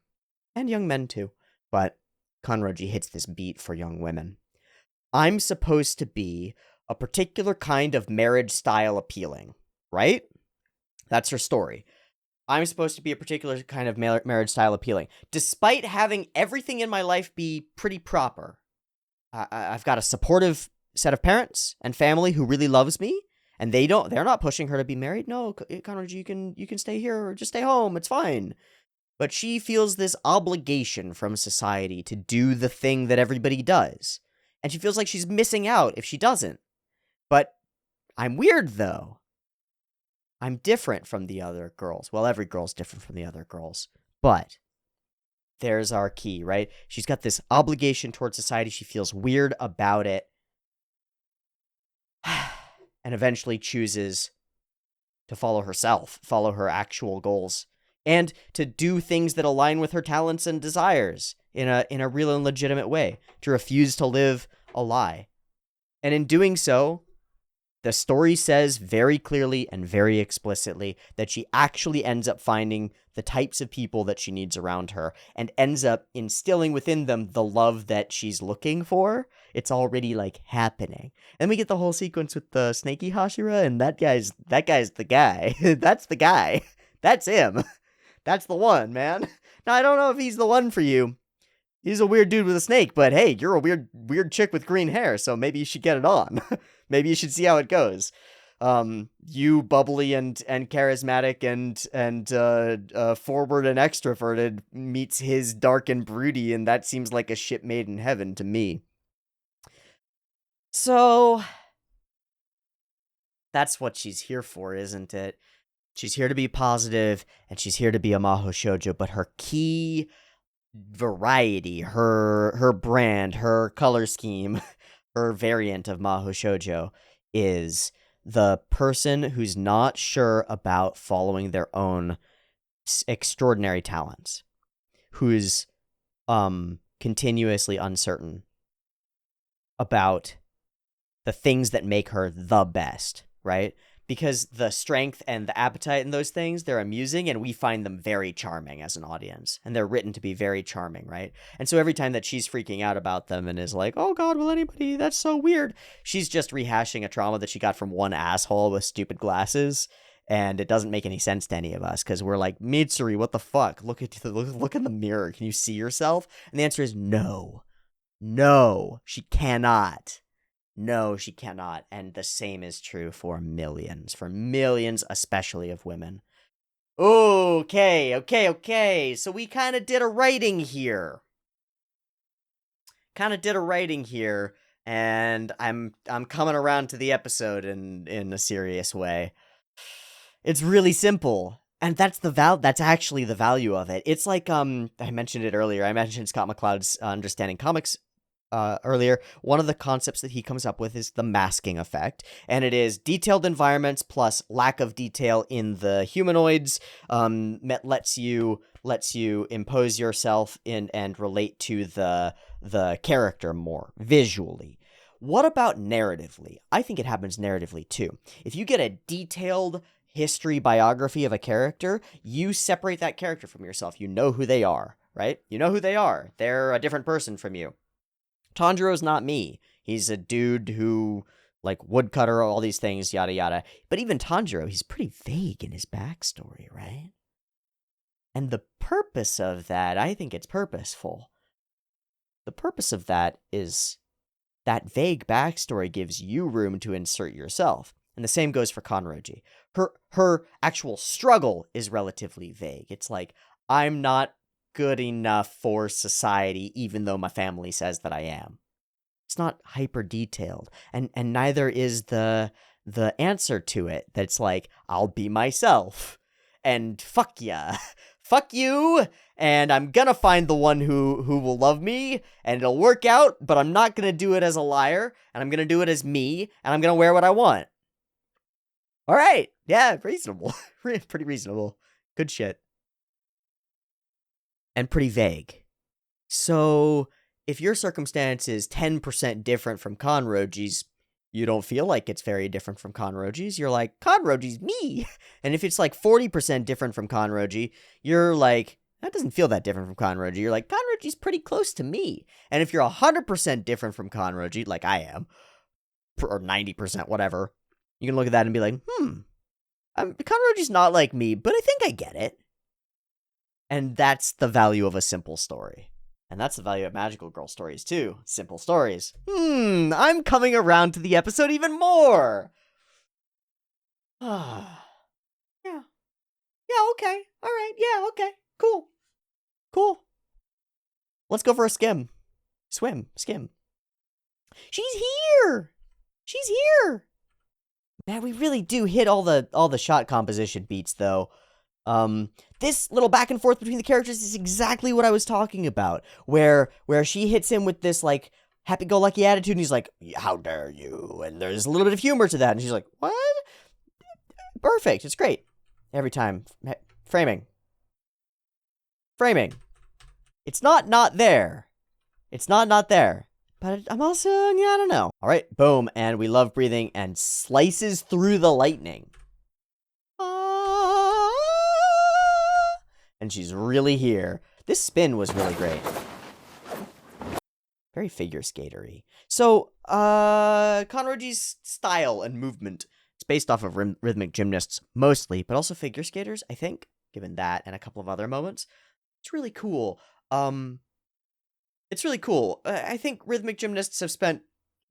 And young men too. But Kanroji hits this beat for young women. I'm supposed to be a particular kind of marriage style appealing, right? That's her story. I'm supposed to be a particular kind of marriage style appealing, despite having everything in my life be pretty proper. I've got a supportive set of parents and family who really loves me, and they're not pushing her to be married. No, Kanroji, you can stay here or just stay home. It's fine. But she feels this obligation from society to do the thing that everybody does. And she feels like she's missing out if she doesn't. But I'm weird, though. I'm different from the other girls. Well, every girl's different from the other girls. But there's our key, right? She's got this obligation towards society. She feels weird about it. And eventually chooses to follow herself, follow her actual goals, and to do things that align with her talents and desires in a real and legitimate way, to refuse to live a lie. And in doing so, the story says very clearly and very explicitly that she actually ends up finding the types of people that she needs around her and ends up instilling within them the love that she's looking for. It's already, like, happening. And we get the whole sequence with the snaky Hashira, and that guy's the guy. That's the guy. That's him. That's the one, man. Now, I don't know if he's the one for you. He's a weird dude with a snake, but hey, you're a weird chick with green hair, so maybe you should get it on. Maybe you should see how it goes. You bubbly and charismatic and forward and extroverted meets his dark and broody, and that seems like a ship made in heaven to me. So that's what she's here for, isn't it? She's here to be positive, and she's here to be a maho shoujo, but her key variety, her brand, her color scheme, her variant of maho shoujo is the person who's not sure about following their own extraordinary talents. who's continuously uncertain about the things that make her the best, right? Because the strength and the appetite and those things, they're amusing, and we find them very charming as an audience. And they're written to be very charming, right? And so every time that she's freaking out about them and is like, oh God, will anybody, that's so weird, she's just rehashing a trauma that she got from one asshole with stupid glasses. And it doesn't make any sense to any of us, because we're like, Mitsuri, what the fuck? Look in the mirror. Can you see yourself? And the answer is no. No, she cannot. No, she cannot. And the same is true for millions, especially of women. Okay. So we kind of did a writing here. And I'm coming around to the episode in a serious way. It's really simple. And that's actually the value of it. It's like, I mentioned it earlier. I mentioned Scott McCloud's Understanding Comics earlier. One of the concepts that he comes up with is the masking effect, and it is detailed environments plus lack of detail in the humanoids lets you impose yourself in and relate to the character more visually. What about narratively? I think it happens narratively too. If you get a detailed history biography of a character, you separate that character from yourself. You know who they are, right? You know who they are. They're a different person from you. Tanjiro's not me. He's a dude who, like, woodcutter, all these things, yada yada. But even Tanjiro, he's pretty vague in his backstory, right? And the purpose of that, I think it's purposeful. The purpose of that is that vague backstory gives you room to insert yourself. And the same goes for Kanroji. Her actual struggle is relatively vague. It's like, I'm not good enough for society, even though my family says that I am. It's not hyper detailed, and neither is the answer to it. That's like, I'll be myself, and fuck ya, fuck you, and I'm gonna find the one who will love me, and it'll work out. But I'm not gonna do it as a liar, and I'm gonna do it as me, and I'm gonna wear what I want. All right, yeah, reasonable, pretty reasonable, good shit. And pretty vague. So, if your circumstance is 10% different from Kanroji's, you don't feel like it's very different from Kanroji's. You're like, Kanroji's me! And if it's like 40% different from Kanroji, you're like, that doesn't feel that different from Kanroji. You're like, Kanroji's pretty close to me. And if you're 100% different from Kanroji, like I am, or 90%, whatever, you can look at that and be like, Kanroji's not like me, but I think I get it. And that's the value of a simple story. And that's the value of magical girl stories, too. Simple stories. I'm coming around to the episode even more! Yeah, okay. Alright, yeah, okay. Cool. Let's go for a skim. Skim. She's here! Man, we really do hit all the shot composition beats, though. This little back and forth between the characters is exactly what I was talking about, where she hits him with this, like, happy-go-lucky attitude, and he's like, how dare you, and there's a little bit of humor to that, and she's like, what? Perfect, it's great. Every time. Framing. It's not there. But I'm also, I don't know. Alright, boom, and we love breathing, and slices through the lightning. And she's really here. This spin was really great. Very figure skatery. So, Kanroji's style and movement, it's based off of rhythmic gymnasts mostly, but also figure skaters, I think, given that and a couple of other moments. It's really cool. I think rhythmic gymnasts have spent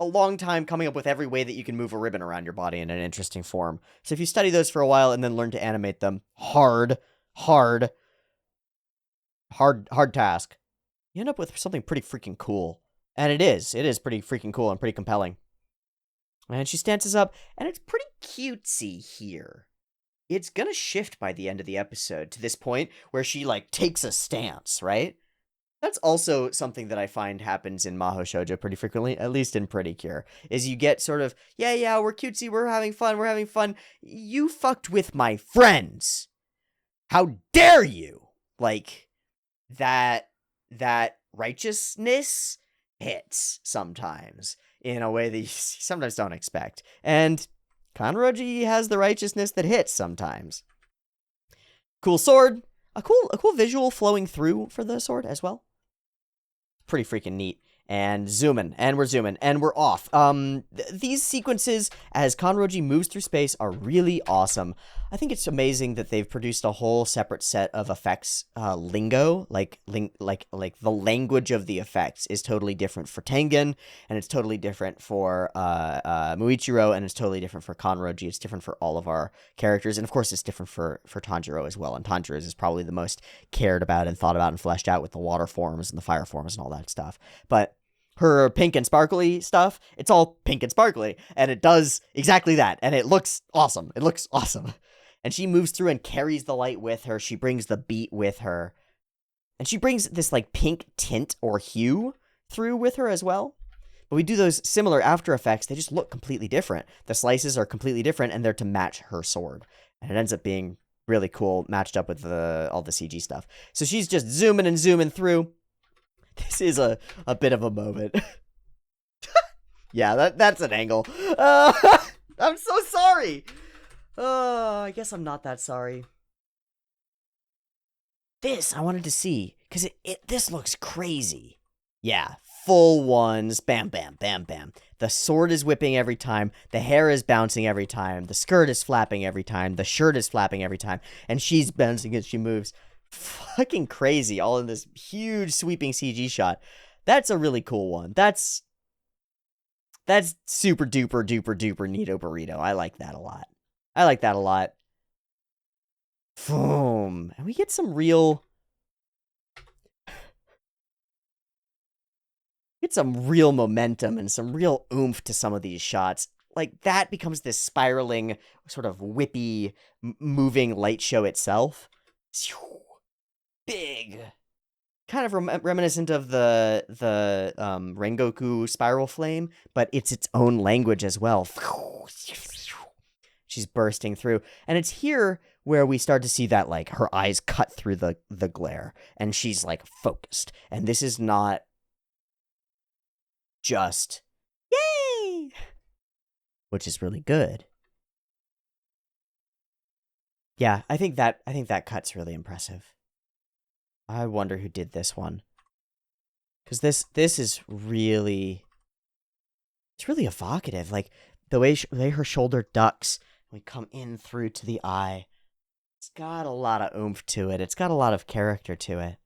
a long time coming up with every way that you can move a ribbon around your body in an interesting form. So if you study those for a while and then learn to animate them, hard task, you end up with something pretty freaking cool. And it is pretty freaking cool and pretty compelling. And she stances up, and it's pretty cutesy here. It's gonna shift by the end of the episode to this point where she, like, takes a stance, right? That's also something that I find happens in Mahou Shoujo pretty frequently, at least in Pretty Cure, is you get sort of, yeah, we're cutesy, we're having fun. You fucked with my friends. How dare you? Like, that righteousness hits sometimes in a way that you sometimes don't expect. And Kanroji has the righteousness that hits sometimes. Cool sword. A cool visual flowing through for the sword as well. Pretty freaking neat. And zooming, and we're zooming, and we're off. These sequences as Kanroji moves through space are really awesome. I think it's amazing that they've produced a whole separate set of effects lingo, like the language of the effects is totally different for Tengen, and it's totally different for Muichiro, and it's totally different for Kanroji. It's different for all of our characters, and of course it's different for Tanjiro as well. And Tanjiro is probably the most cared about and thought about and fleshed out with the water forms and the fire forms and all that stuff. But her pink and sparkly stuff, it's all pink and sparkly, and it does exactly that, and it looks awesome. It looks awesome. And she moves through and carries the light with her. She brings the beat with her. And she brings this, like, pink tint or hue through with her as well. But we do those similar After Effects. They just look completely different. The slices are completely different, and they're to match her sword. And it ends up being really cool, matched up with all the CG stuff. So she's just zooming and zooming through. This is a bit of a moment. Yeah, that's an angle. I'm so sorry. I guess I'm not that sorry. This I wanted to see, because this looks crazy. Yeah, full ones. Bam, bam, bam, bam. The sword is whipping every time. The hair is bouncing every time. The skirt is flapping every time. The shirt is flapping every time. And she's bouncing as she moves. Fucking crazy, all in this huge sweeping CG shot. That's a really cool one. That's super duper duper duper neato burrito. I like that a lot. Boom. And we get some real momentum and some real oomph to some of these shots. Like, that becomes this spiraling, sort of whippy, moving light show itself. Big, kind of reminiscent of the Rengoku spiral flame, but it's its own language as well. She's bursting through, and it's here where we start to see that, like, her eyes cut through the glare, and she's, like, focused. And this is not just yay, which is really good. Yeah, I think that cut's really impressive. I wonder who did this one. Because this is really... It's really evocative. Like, the way her shoulder ducks, we come in through to the eye. It's got a lot of oomph to it. It's got a lot of character to it.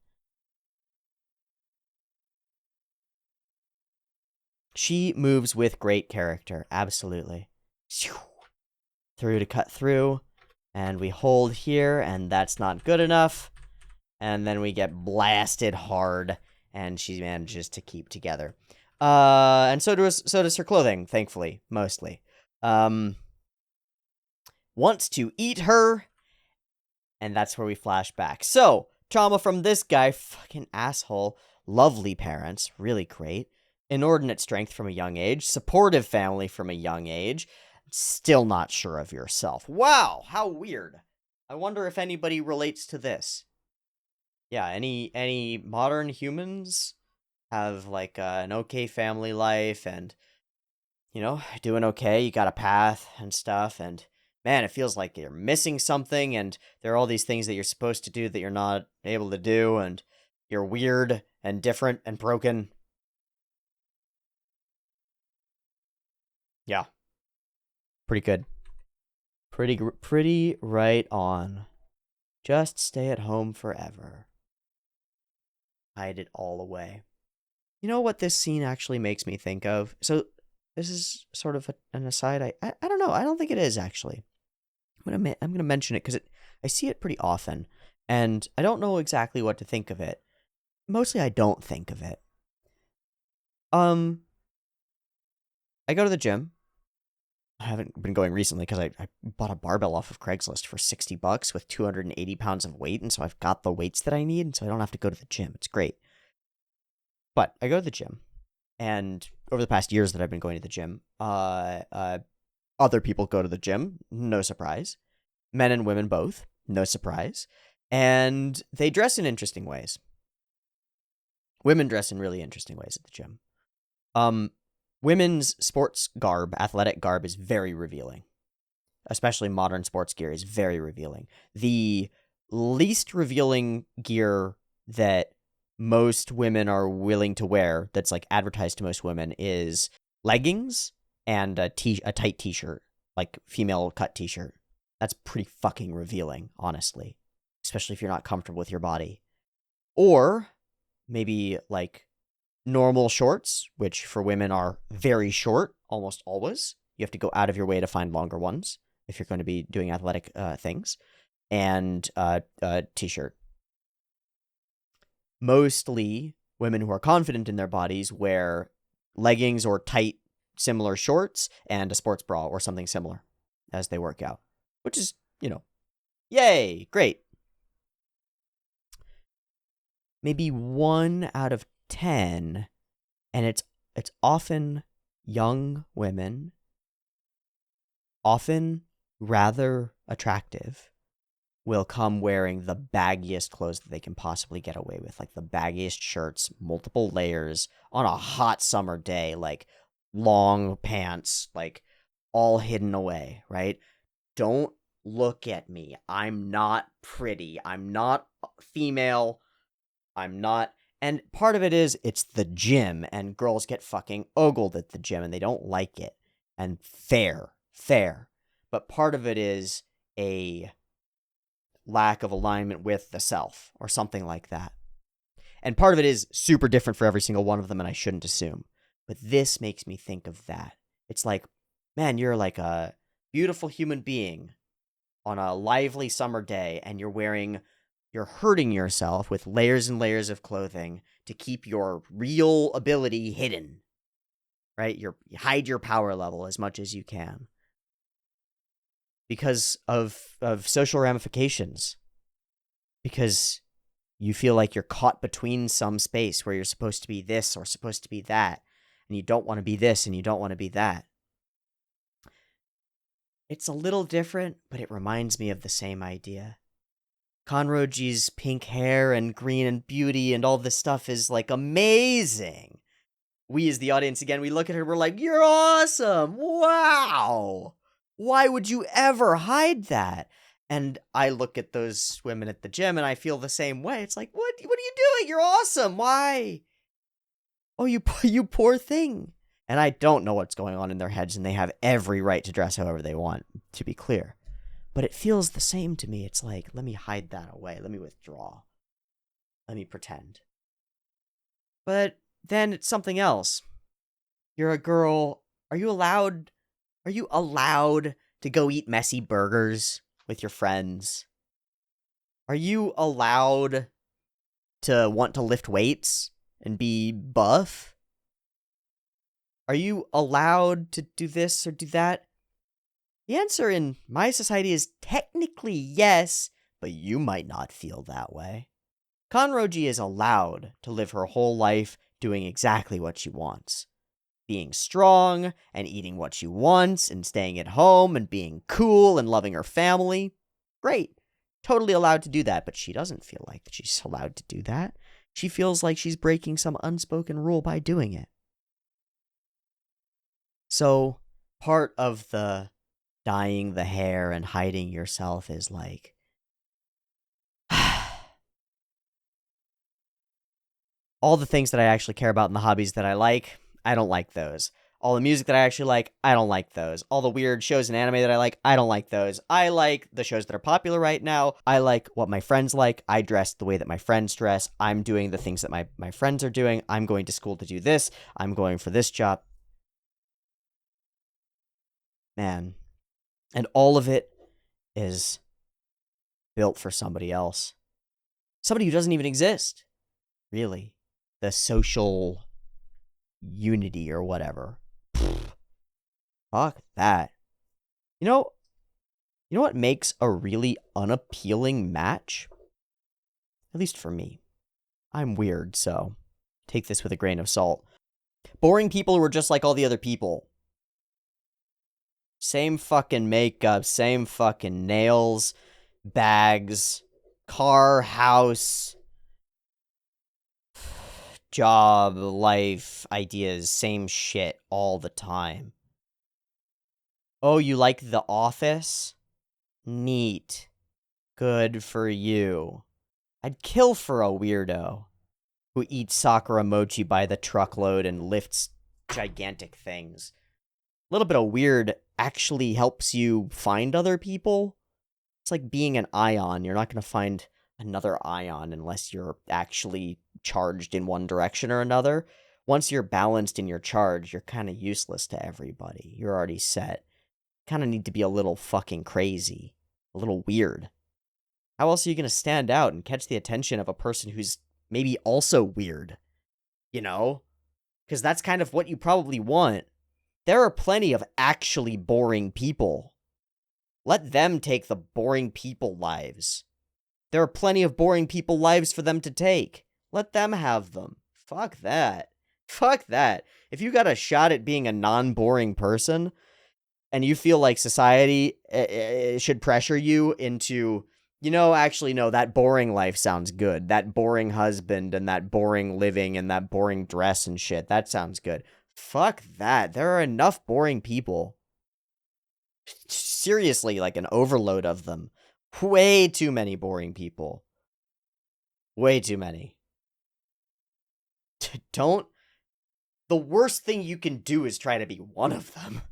She moves with great character. Absolutely. Through to cut through. And we hold here, and that's not good enough. And then we get blasted hard, and she manages to keep together. And so does her clothing, thankfully, mostly. Wants to eat her, and that's where we flash back. So, trauma from this guy, fucking asshole. Lovely parents, really great. Inordinate strength from a young age. Supportive family from a young age. Still not sure of yourself. Wow, how weird. I wonder if anybody relates to this. Yeah, any modern humans have, like, an okay family life and, you know, doing okay, you got a path and stuff, and, man, it feels like you're missing something, and there are all these things that you're supposed to do that you're not able to do, and you're weird and different and broken. Yeah. Pretty good. Pretty right on. Just stay at home forever. Hide it all away. You know what this scene actually makes me think of? So, this is sort of an aside. I don't know. I don't think it is, actually. I'm gonna mention it because I see it pretty often, and I don't know exactly what to think of it. Mostly, I don't think of it. I go to the gym. I haven't been going recently because I bought a barbell off of Craigslist for $60 with 280 pounds of weight, and so I've got the weights that I need, and so I don't have to go to the gym. It's great. But I go to the gym, and over the past years that I've been going to the gym, other people go to the gym, no surprise. Men and women both, no surprise. And they dress in interesting ways. Women dress in really interesting ways at the gym. Women's sports garb, athletic garb, is very revealing. Especially modern sports gear is very revealing. The least revealing gear that most women are willing to wear, that's like advertised to most women, is leggings and a tight t-shirt, like female cut t-shirt. That's pretty fucking revealing, honestly, especially if you're not comfortable with your body. Or maybe like normal shorts, which for women are very short almost always. You have to go out of your way to find longer ones if you're going to be doing athletic things, and a t-shirt. Mostly women who are confident in their bodies wear leggings or tight similar shorts and a sports bra or something similar as they work out, which is, yay, great. Maybe 1 out of 10, and it's often young women, often rather attractive, will come wearing the baggiest clothes that they can possibly get away with, like the baggiest shirts, multiple layers, on a hot summer day, like long pants, like all hidden away, right? Don't look at me. I'm not pretty. I'm not female. I'm not. And part of it is it's the gym, and girls get fucking ogled at the gym, and they don't like it. And fair. But part of it is a lack of alignment with the self, or something like that. And part of it is super different for every single one of them, and I shouldn't assume. But this makes me think of that. It's like, man, you're like a beautiful human being on a lively summer day, and you're hurting yourself with layers and layers of clothing to keep your real ability hidden, right? You hide your power level as much as you can because of social ramifications, because you feel like you're caught between some space where you're supposed to be this or supposed to be that, and you don't want to be this and you don't want to be that. It's a little different, but it reminds me of the same idea. Kanroji's pink hair and green and beauty and all this stuff is like amazing. We as the audience, again, we look at her, we're like, you're awesome. Wow. Why would you ever hide that? And I look at those women at the gym and I feel the same way. It's like, what are you doing? You're awesome. Why? Oh, you poor thing. And I don't know what's going on in their heads, and they have every right to dress however they want, to be clear. But it feels the same to me. It's like, let me hide that away. Let me withdraw. Let me pretend. But then it's something else. You're a girl. Are you allowed to go eat messy burgers with your friends? Are you allowed to want to lift weights and be buff? Are you allowed to do this or do that? The answer in my society is technically yes, but you might not feel that way. Kanroji is allowed to live her whole life doing exactly what she wants. Being strong, and eating what she wants, and staying at home, and being cool, and loving her family. Great. Totally allowed to do that, but she doesn't feel like she's allowed to do that. She feels like she's breaking some unspoken rule by doing it. So, part of the dyeing the hair and hiding yourself is like, all the things that I actually care about and the hobbies that I like, I don't like those. All the music that I actually like, I don't like those. All the weird shows and anime that I like, I don't like those. I like the shows that are popular right now. I like what my friends like. I dress the way that my friends dress. I'm doing the things that my friends are doing. I'm going to school to do this. I'm going for this job. Man. And all of it is built for somebody else. Somebody who doesn't even exist, really. The social unity or whatever. Pfft, fuck that. You know what makes a really unappealing match? At least for me. I'm weird, so take this with a grain of salt. Boring people who are just like all the other people. Same fucking makeup, same fucking nails, bags, car, house, job, life, ideas, same shit all the time. Oh, you like The Office? Neat. Good for you. I'd kill for a weirdo who eats Sakura mochi by the truckload and lifts gigantic things. A little bit of weird actually helps you find other people. It's like being an ion. You're not going to find another ion unless you're actually charged in one direction or another. Once you're balanced in your charge, you're kind of useless to everybody. You're already set. Kind of need to be a little fucking crazy. A little weird. How else are you going to stand out and catch the attention of a person who's maybe also weird? You know? Because that's kind of what you probably want. There are plenty of actually boring people. Let them take the boring people lives. There are plenty of boring people lives for them to take. Let them have them. Fuck that. Fuck that. If you got a shot at being a non-boring person, and you feel like society should pressure you into, actually, no, that boring life sounds good. That boring husband and that boring living and that boring dress and shit, that sounds good. Fuck that. There are enough boring people. Seriously, like an overload of them. Way too many boring people. Way too many. Don't. The worst thing you can do is try to be one of them.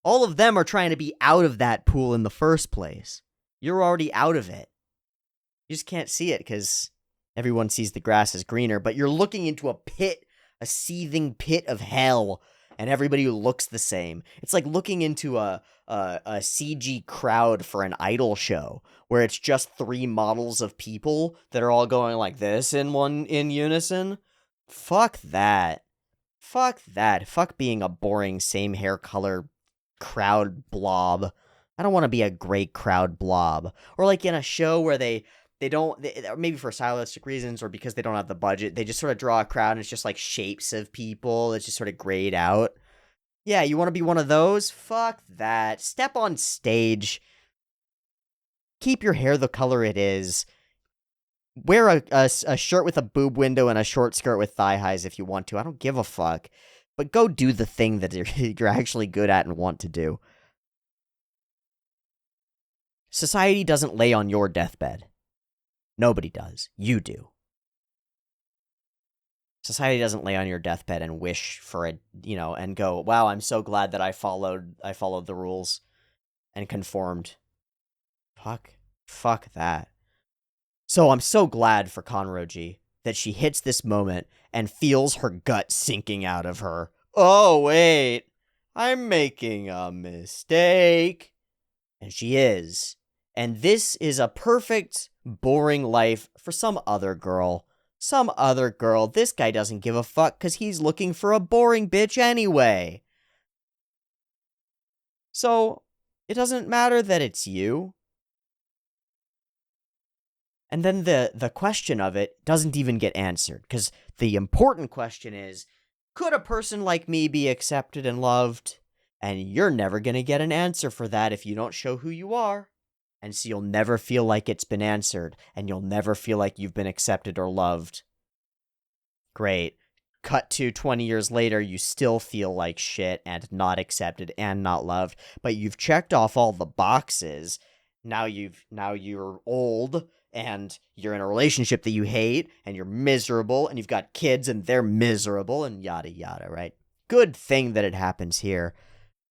All of them are trying to be out of that pool in the first place. You're already out of it. You just can't see it because everyone sees the grass is greener, but you're looking into a pit, a seething pit of hell, and everybody looks the same. It's like looking into a CG crowd for an idol show where it's just 3 models of people that are all going like this in unison. Fuck that. Fuck that. Fuck being a boring same hair color crowd blob. I don't want to be a great crowd blob. Or like in a show where they don't, maybe for stylistic reasons or because they don't have the budget, they just sort of draw a crowd and it's just like shapes of people. It's just sort of grayed out. Yeah, you want to be one of those? Fuck that. Step on stage. Keep your hair the color it is. Wear a shirt with a boob window and a short skirt with thigh highs if you want to. I don't give a fuck. But go do the thing that you're actually good at and want to do. Society doesn't lay on your deathbed. Nobody does. You do. Society doesn't lay on your deathbed and wish for it, and go, wow, I'm so glad that I followed the rules and conformed. Fuck that. So I'm so glad for Kanroji that she hits this moment and feels her gut sinking out of her. Oh, wait, I'm making a mistake. And she is. And this is a perfect, boring life for some other girl. Some other girl. This guy doesn't give a fuck because he's looking for a boring bitch anyway. So, it doesn't matter that it's you. And then the question of it doesn't even get answered, because the important question is, could a person like me be accepted and loved? And you're never going to get an answer for that if you don't show who you are. And so you'll never feel like it's been answered, and you'll never feel like you've been accepted or loved. Great. Cut to 20 years later, you still feel like shit and not accepted and not loved, but you've checked off all the boxes. Now you're old, and you're in a relationship that you hate, and you're miserable, and you've got kids, and they're miserable, and yada yada, right? Good thing that it happens here.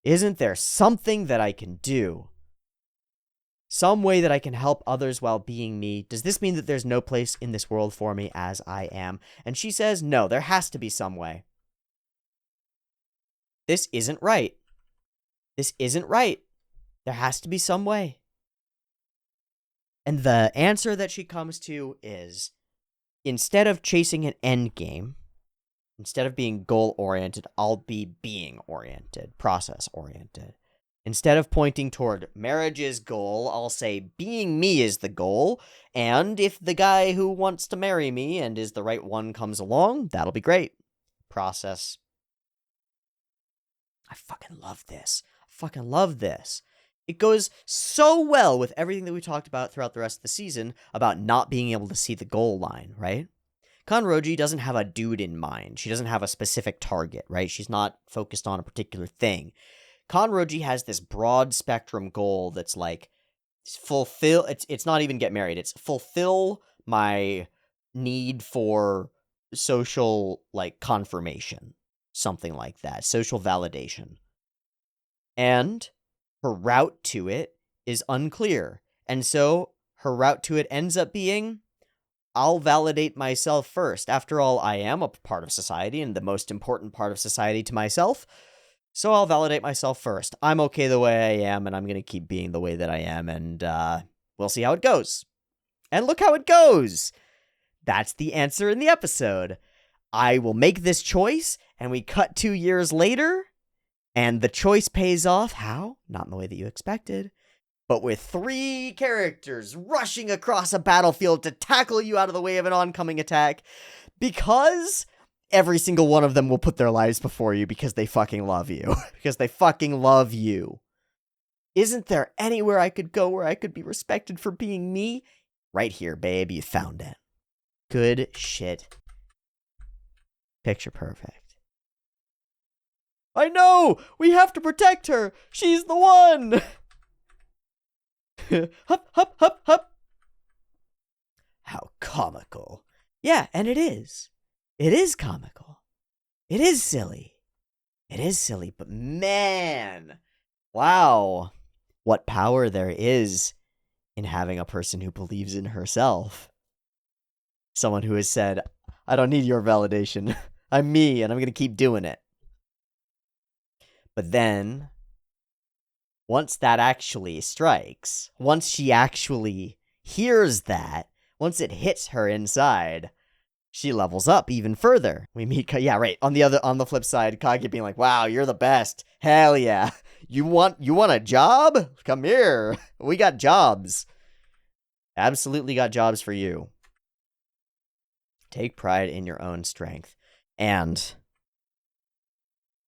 Isn't there something that I can do? Some way that I can help others while being me? Does this mean that there's no place in this world for me as I am? And she says, no, there has to be some way. This isn't right. This isn't right. There has to be some way. And the answer that she comes to is, instead of chasing an end game, instead of being goal-oriented, I'll be being-oriented, process-oriented. Instead of pointing toward marriage's goal, I'll say being me is the goal, and if the guy who wants to marry me and is the right one comes along, that'll be great. Process. I fucking love this. I fucking love this. It goes so well with everything that we talked about throughout the rest of the season about not being able to see the goal line, right? Kanroji doesn't have a dude in mind. She doesn't have a specific target, right? She's not focused on a particular thing. Kanroji has this broad spectrum goal that's like, it's not even get married. It's fulfill my need for social, like, confirmation. Something like that. Social validation. And her route to it is unclear. And so her route to it ends up being, I'll validate myself first. After all, I am a part of society and the most important part of society to myself. So I'll validate myself first. I'm okay the way I am, and I'm going to keep being the way that I am, and we'll see how it goes. And look how it goes! That's the answer in the episode. I will make this choice, and we cut 2 years later, and the choice pays off. How? Not in the way that you expected. But with 3 characters rushing across a battlefield to tackle you out of the way of an oncoming attack, because every single one of them will put their lives before you because they fucking love you. Because they fucking love you. Isn't there anywhere I could go where I could be respected for being me? Right here, babe. You found it. Good shit. Picture perfect. I know! We have to protect her! She's the one! Hup, hup, hup, hup. How comical. Yeah, and it is. It is comical. It is silly. It is silly, but man, wow, what power there is in having a person who believes in herself. Someone who has said, I don't need your validation. I'm me, and I'm going to keep doing it. But then, once that actually strikes, once she actually hears that, once it hits her inside, she levels up even further. We meet, yeah, right. On the flip side, Kage being like, "Wow, you're the best. Hell yeah. You want a job? Come here. We got jobs. Absolutely got jobs for you." Take pride in your own strength, and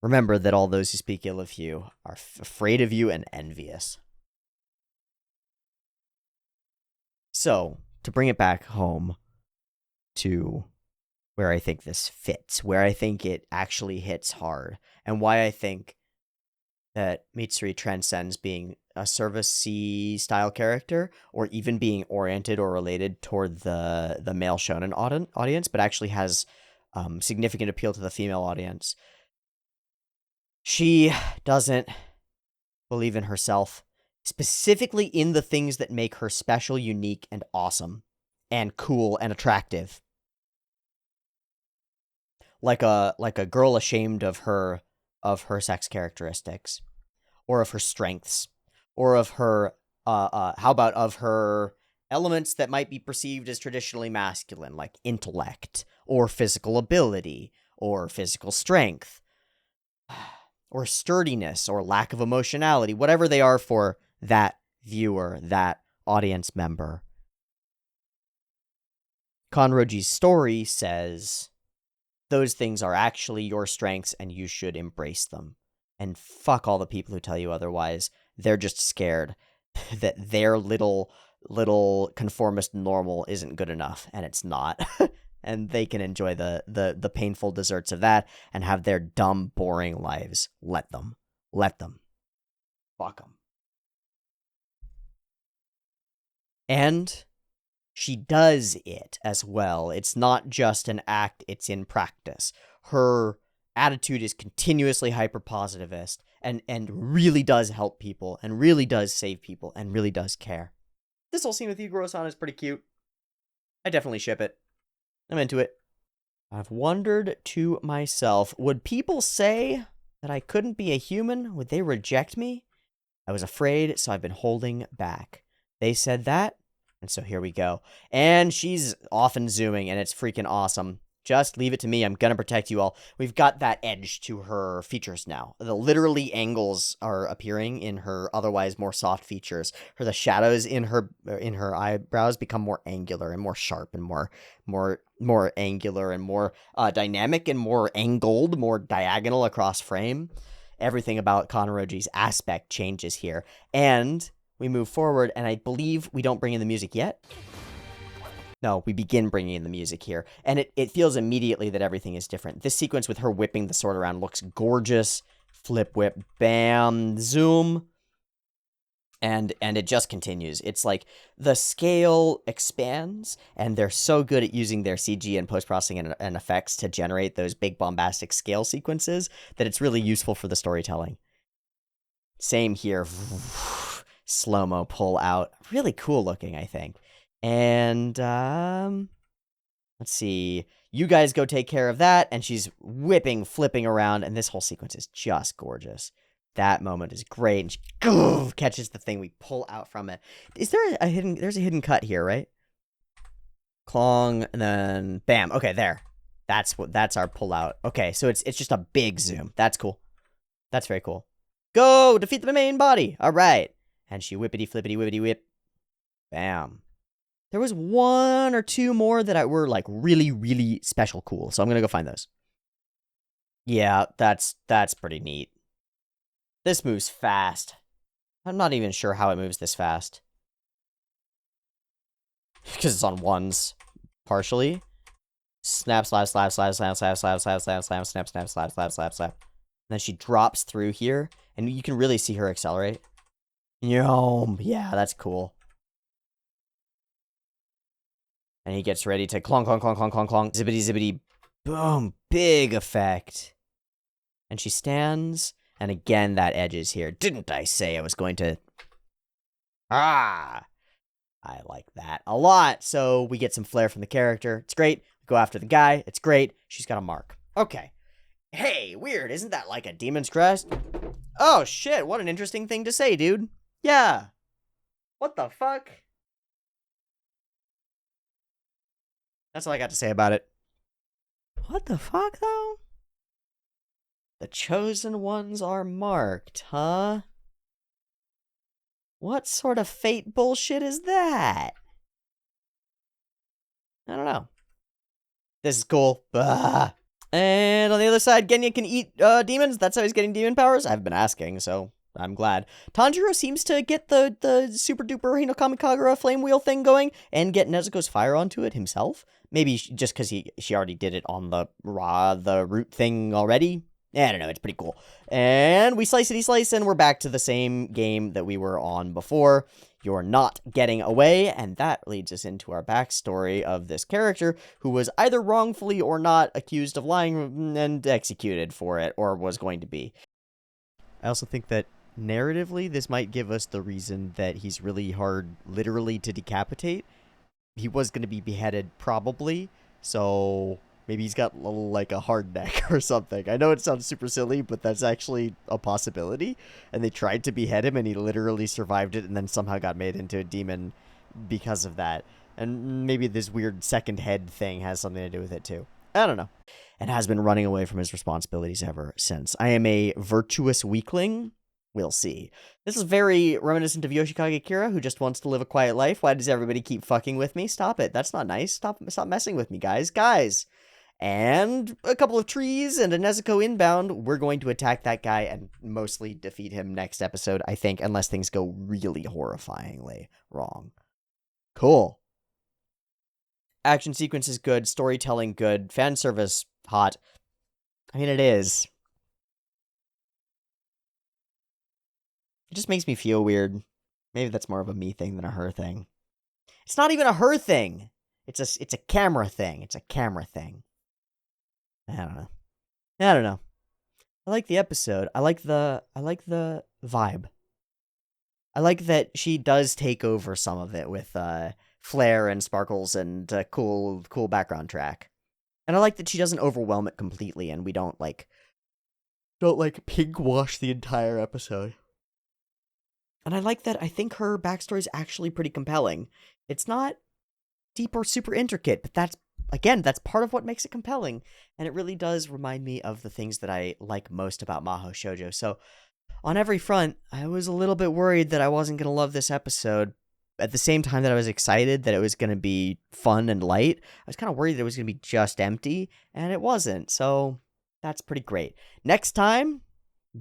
remember that all those who speak ill of you are afraid of you and envious. So, to bring it back home to where I think this fits, where I think it actually hits hard, and why I think that Mitsuri transcends being a service-y style character, or even being oriented or related toward the male shonen audience, but actually has significant appeal to the female audience. She doesn't believe in herself, specifically in the things that make her special, unique, and awesome, and cool, and attractive. Like a girl ashamed of her sex characteristics, or of her strengths, or of her how about of her elements that might be perceived as traditionally masculine, like intellect, or physical ability, or physical strength, or sturdiness, or lack of emotionality, whatever they are for that viewer, that audience member. Kanroji's story says those things are actually your strengths and you should embrace them. And fuck all the people who tell you otherwise. They're just scared that their little conformist normal isn't good enough, and it's not. And they can enjoy the painful desserts of that and have their dumb, boring lives. Let them. Let them. Fuck them. And she does it as well. It's not just an act, it's in practice. Her attitude is continuously hyper-positivist and really does help people and really does save people and really does care. This whole scene with Iguro-san is pretty cute. I definitely ship it. I'm into it. I've wondered to myself, would people say that I couldn't be a human? Would they reject me? I was afraid, so I've been holding back. They said that, and so here we go. And she's off and zooming, and it's freaking awesome. Just leave it to me. I'm gonna protect you all. We've got that edge to her features now. The literally angles are appearing in her otherwise more soft features. The shadows in her eyebrows become more angular and more sharp and more angular and more dynamic and more angled, more diagonal across frame. Everything about Kanroji's aspect changes here. And we move forward, and I believe we don't bring in the music yet. No, we begin bringing in the music here, and it feels immediately that everything is different. This sequence with her whipping the sword around looks gorgeous. Flip, whip, bam, zoom. And it just continues. It's like the scale expands, and they're so good at using their CG and post-processing and effects to generate those big bombastic scale sequences that it's really useful for the storytelling. Same here. Slow-mo pull out. Really cool looking, I think. And, let's see. You guys go take care of that, and she's whipping, flipping around, and this whole sequence is just gorgeous. That moment is great, and she catches the thing. We pull out from it. Is there a hidden... There's a hidden cut here, right? Clong, and then bam. Okay, there. That's our pull out. Okay, so it's just a big zoom. That's cool. That's very cool. Go! Defeat the main body! Alright. And she whippity, flippity, whippity, whip. Bam. There was one or two more that were, like, really, really special cool, so I'm gonna go find those. Yeah, that's pretty neat. This moves fast. I'm not even sure how it moves this fast. Because it's on ones, partially. Snap, slap, slap, slap, slap, slap, slap, slap, slap, slap, snap, snap, slap, slap, slap, slap. And then she drops through here, and you can really see her accelerate. Yum. Yeah, that's cool. And he gets ready to clong, clong, clong, clong, clong, clong. Zippity, zippity. Boom. Big effect. And she stands... And again, that edge is here. Didn't I say I was going to... Ah! I like that a lot. So we get some flair from the character. It's great. We go after the guy. It's great. She's got a mark. Okay. Hey, weird. Isn't that like a demon's crest? Oh, shit. What an interesting thing to say, dude. Yeah. What the fuck? That's all I got to say about it. What the fuck, though? The chosen ones are marked, huh? What sort of fate bullshit is that? I don't know. This is cool. Bah. And on the other side, Genya can eat demons. That's how he's getting demon powers. I've been asking, so I'm glad. Tanjiro seems to get the super duper Hinokami Kagura flame wheel thing going and get Nezuko's fire onto it himself. Maybe just because she already did it on the root thing already. I don't know, it's pretty cool. And we slice, and we're back to the same game that we were on before. You're not getting away, and that leads us into our backstory of this character who was either wrongfully or not accused of lying and executed for it, or was going to be. I also think that narratively, this might give us the reason that he's really hard, literally, to decapitate. He was going to be beheaded, probably, so... Maybe he's got, like, a hard neck or something. I know it sounds super silly, but that's actually a possibility. And they tried to behead him, and he literally survived it and then somehow got made into a demon because of that. And maybe this weird second head thing has something to do with it, too. I don't know. And has been running away from his responsibilities ever since. I am a virtuous weakling. We'll see. This is very reminiscent of Yoshikage Kira, who just wants to live a quiet life. Why does everybody keep fucking with me? Stop it. That's not nice. Stop messing with me, guys. Guys! And a couple of trees and a Nezuko inbound. We're going to attack that guy and mostly defeat him next episode, I think, unless things go really horrifyingly wrong. Cool. Action sequence is good, storytelling good, fan service hot. I mean, it is. It just makes me feel weird. Maybe that's more of a me thing than a her thing. It's not even a her thing. It's a camera thing. It's a camera thing. I don't know. I like the episode. I like the vibe. I like that she does take over some of it with flair and sparkles and cool background track. And I like that she doesn't overwhelm it completely and we don't pink wash the entire episode. And I like that I think her backstory is actually pretty compelling. It's not deep or super intricate, but that's part of what makes it compelling, and it really does remind me of the things that I like most about Mahou Shoujo. So, on every front, I was a little bit worried that I wasn't going to love this episode. At the same time that I was excited that it was going to be fun and light, I was kind of worried that it was going to be just empty, and it wasn't, so that's pretty great. Next time,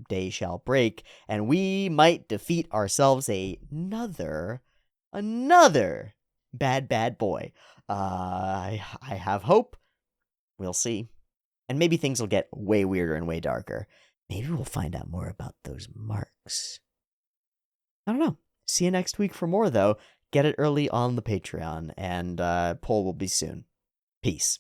day shall break, and we might defeat ourselves another bad boy. I have hope. We'll see. And maybe things will get way weirder and way darker. Maybe we'll find out more about those marks. I don't know. See you next week for more, though. Get it early on the Patreon, and poll will be soon. Peace.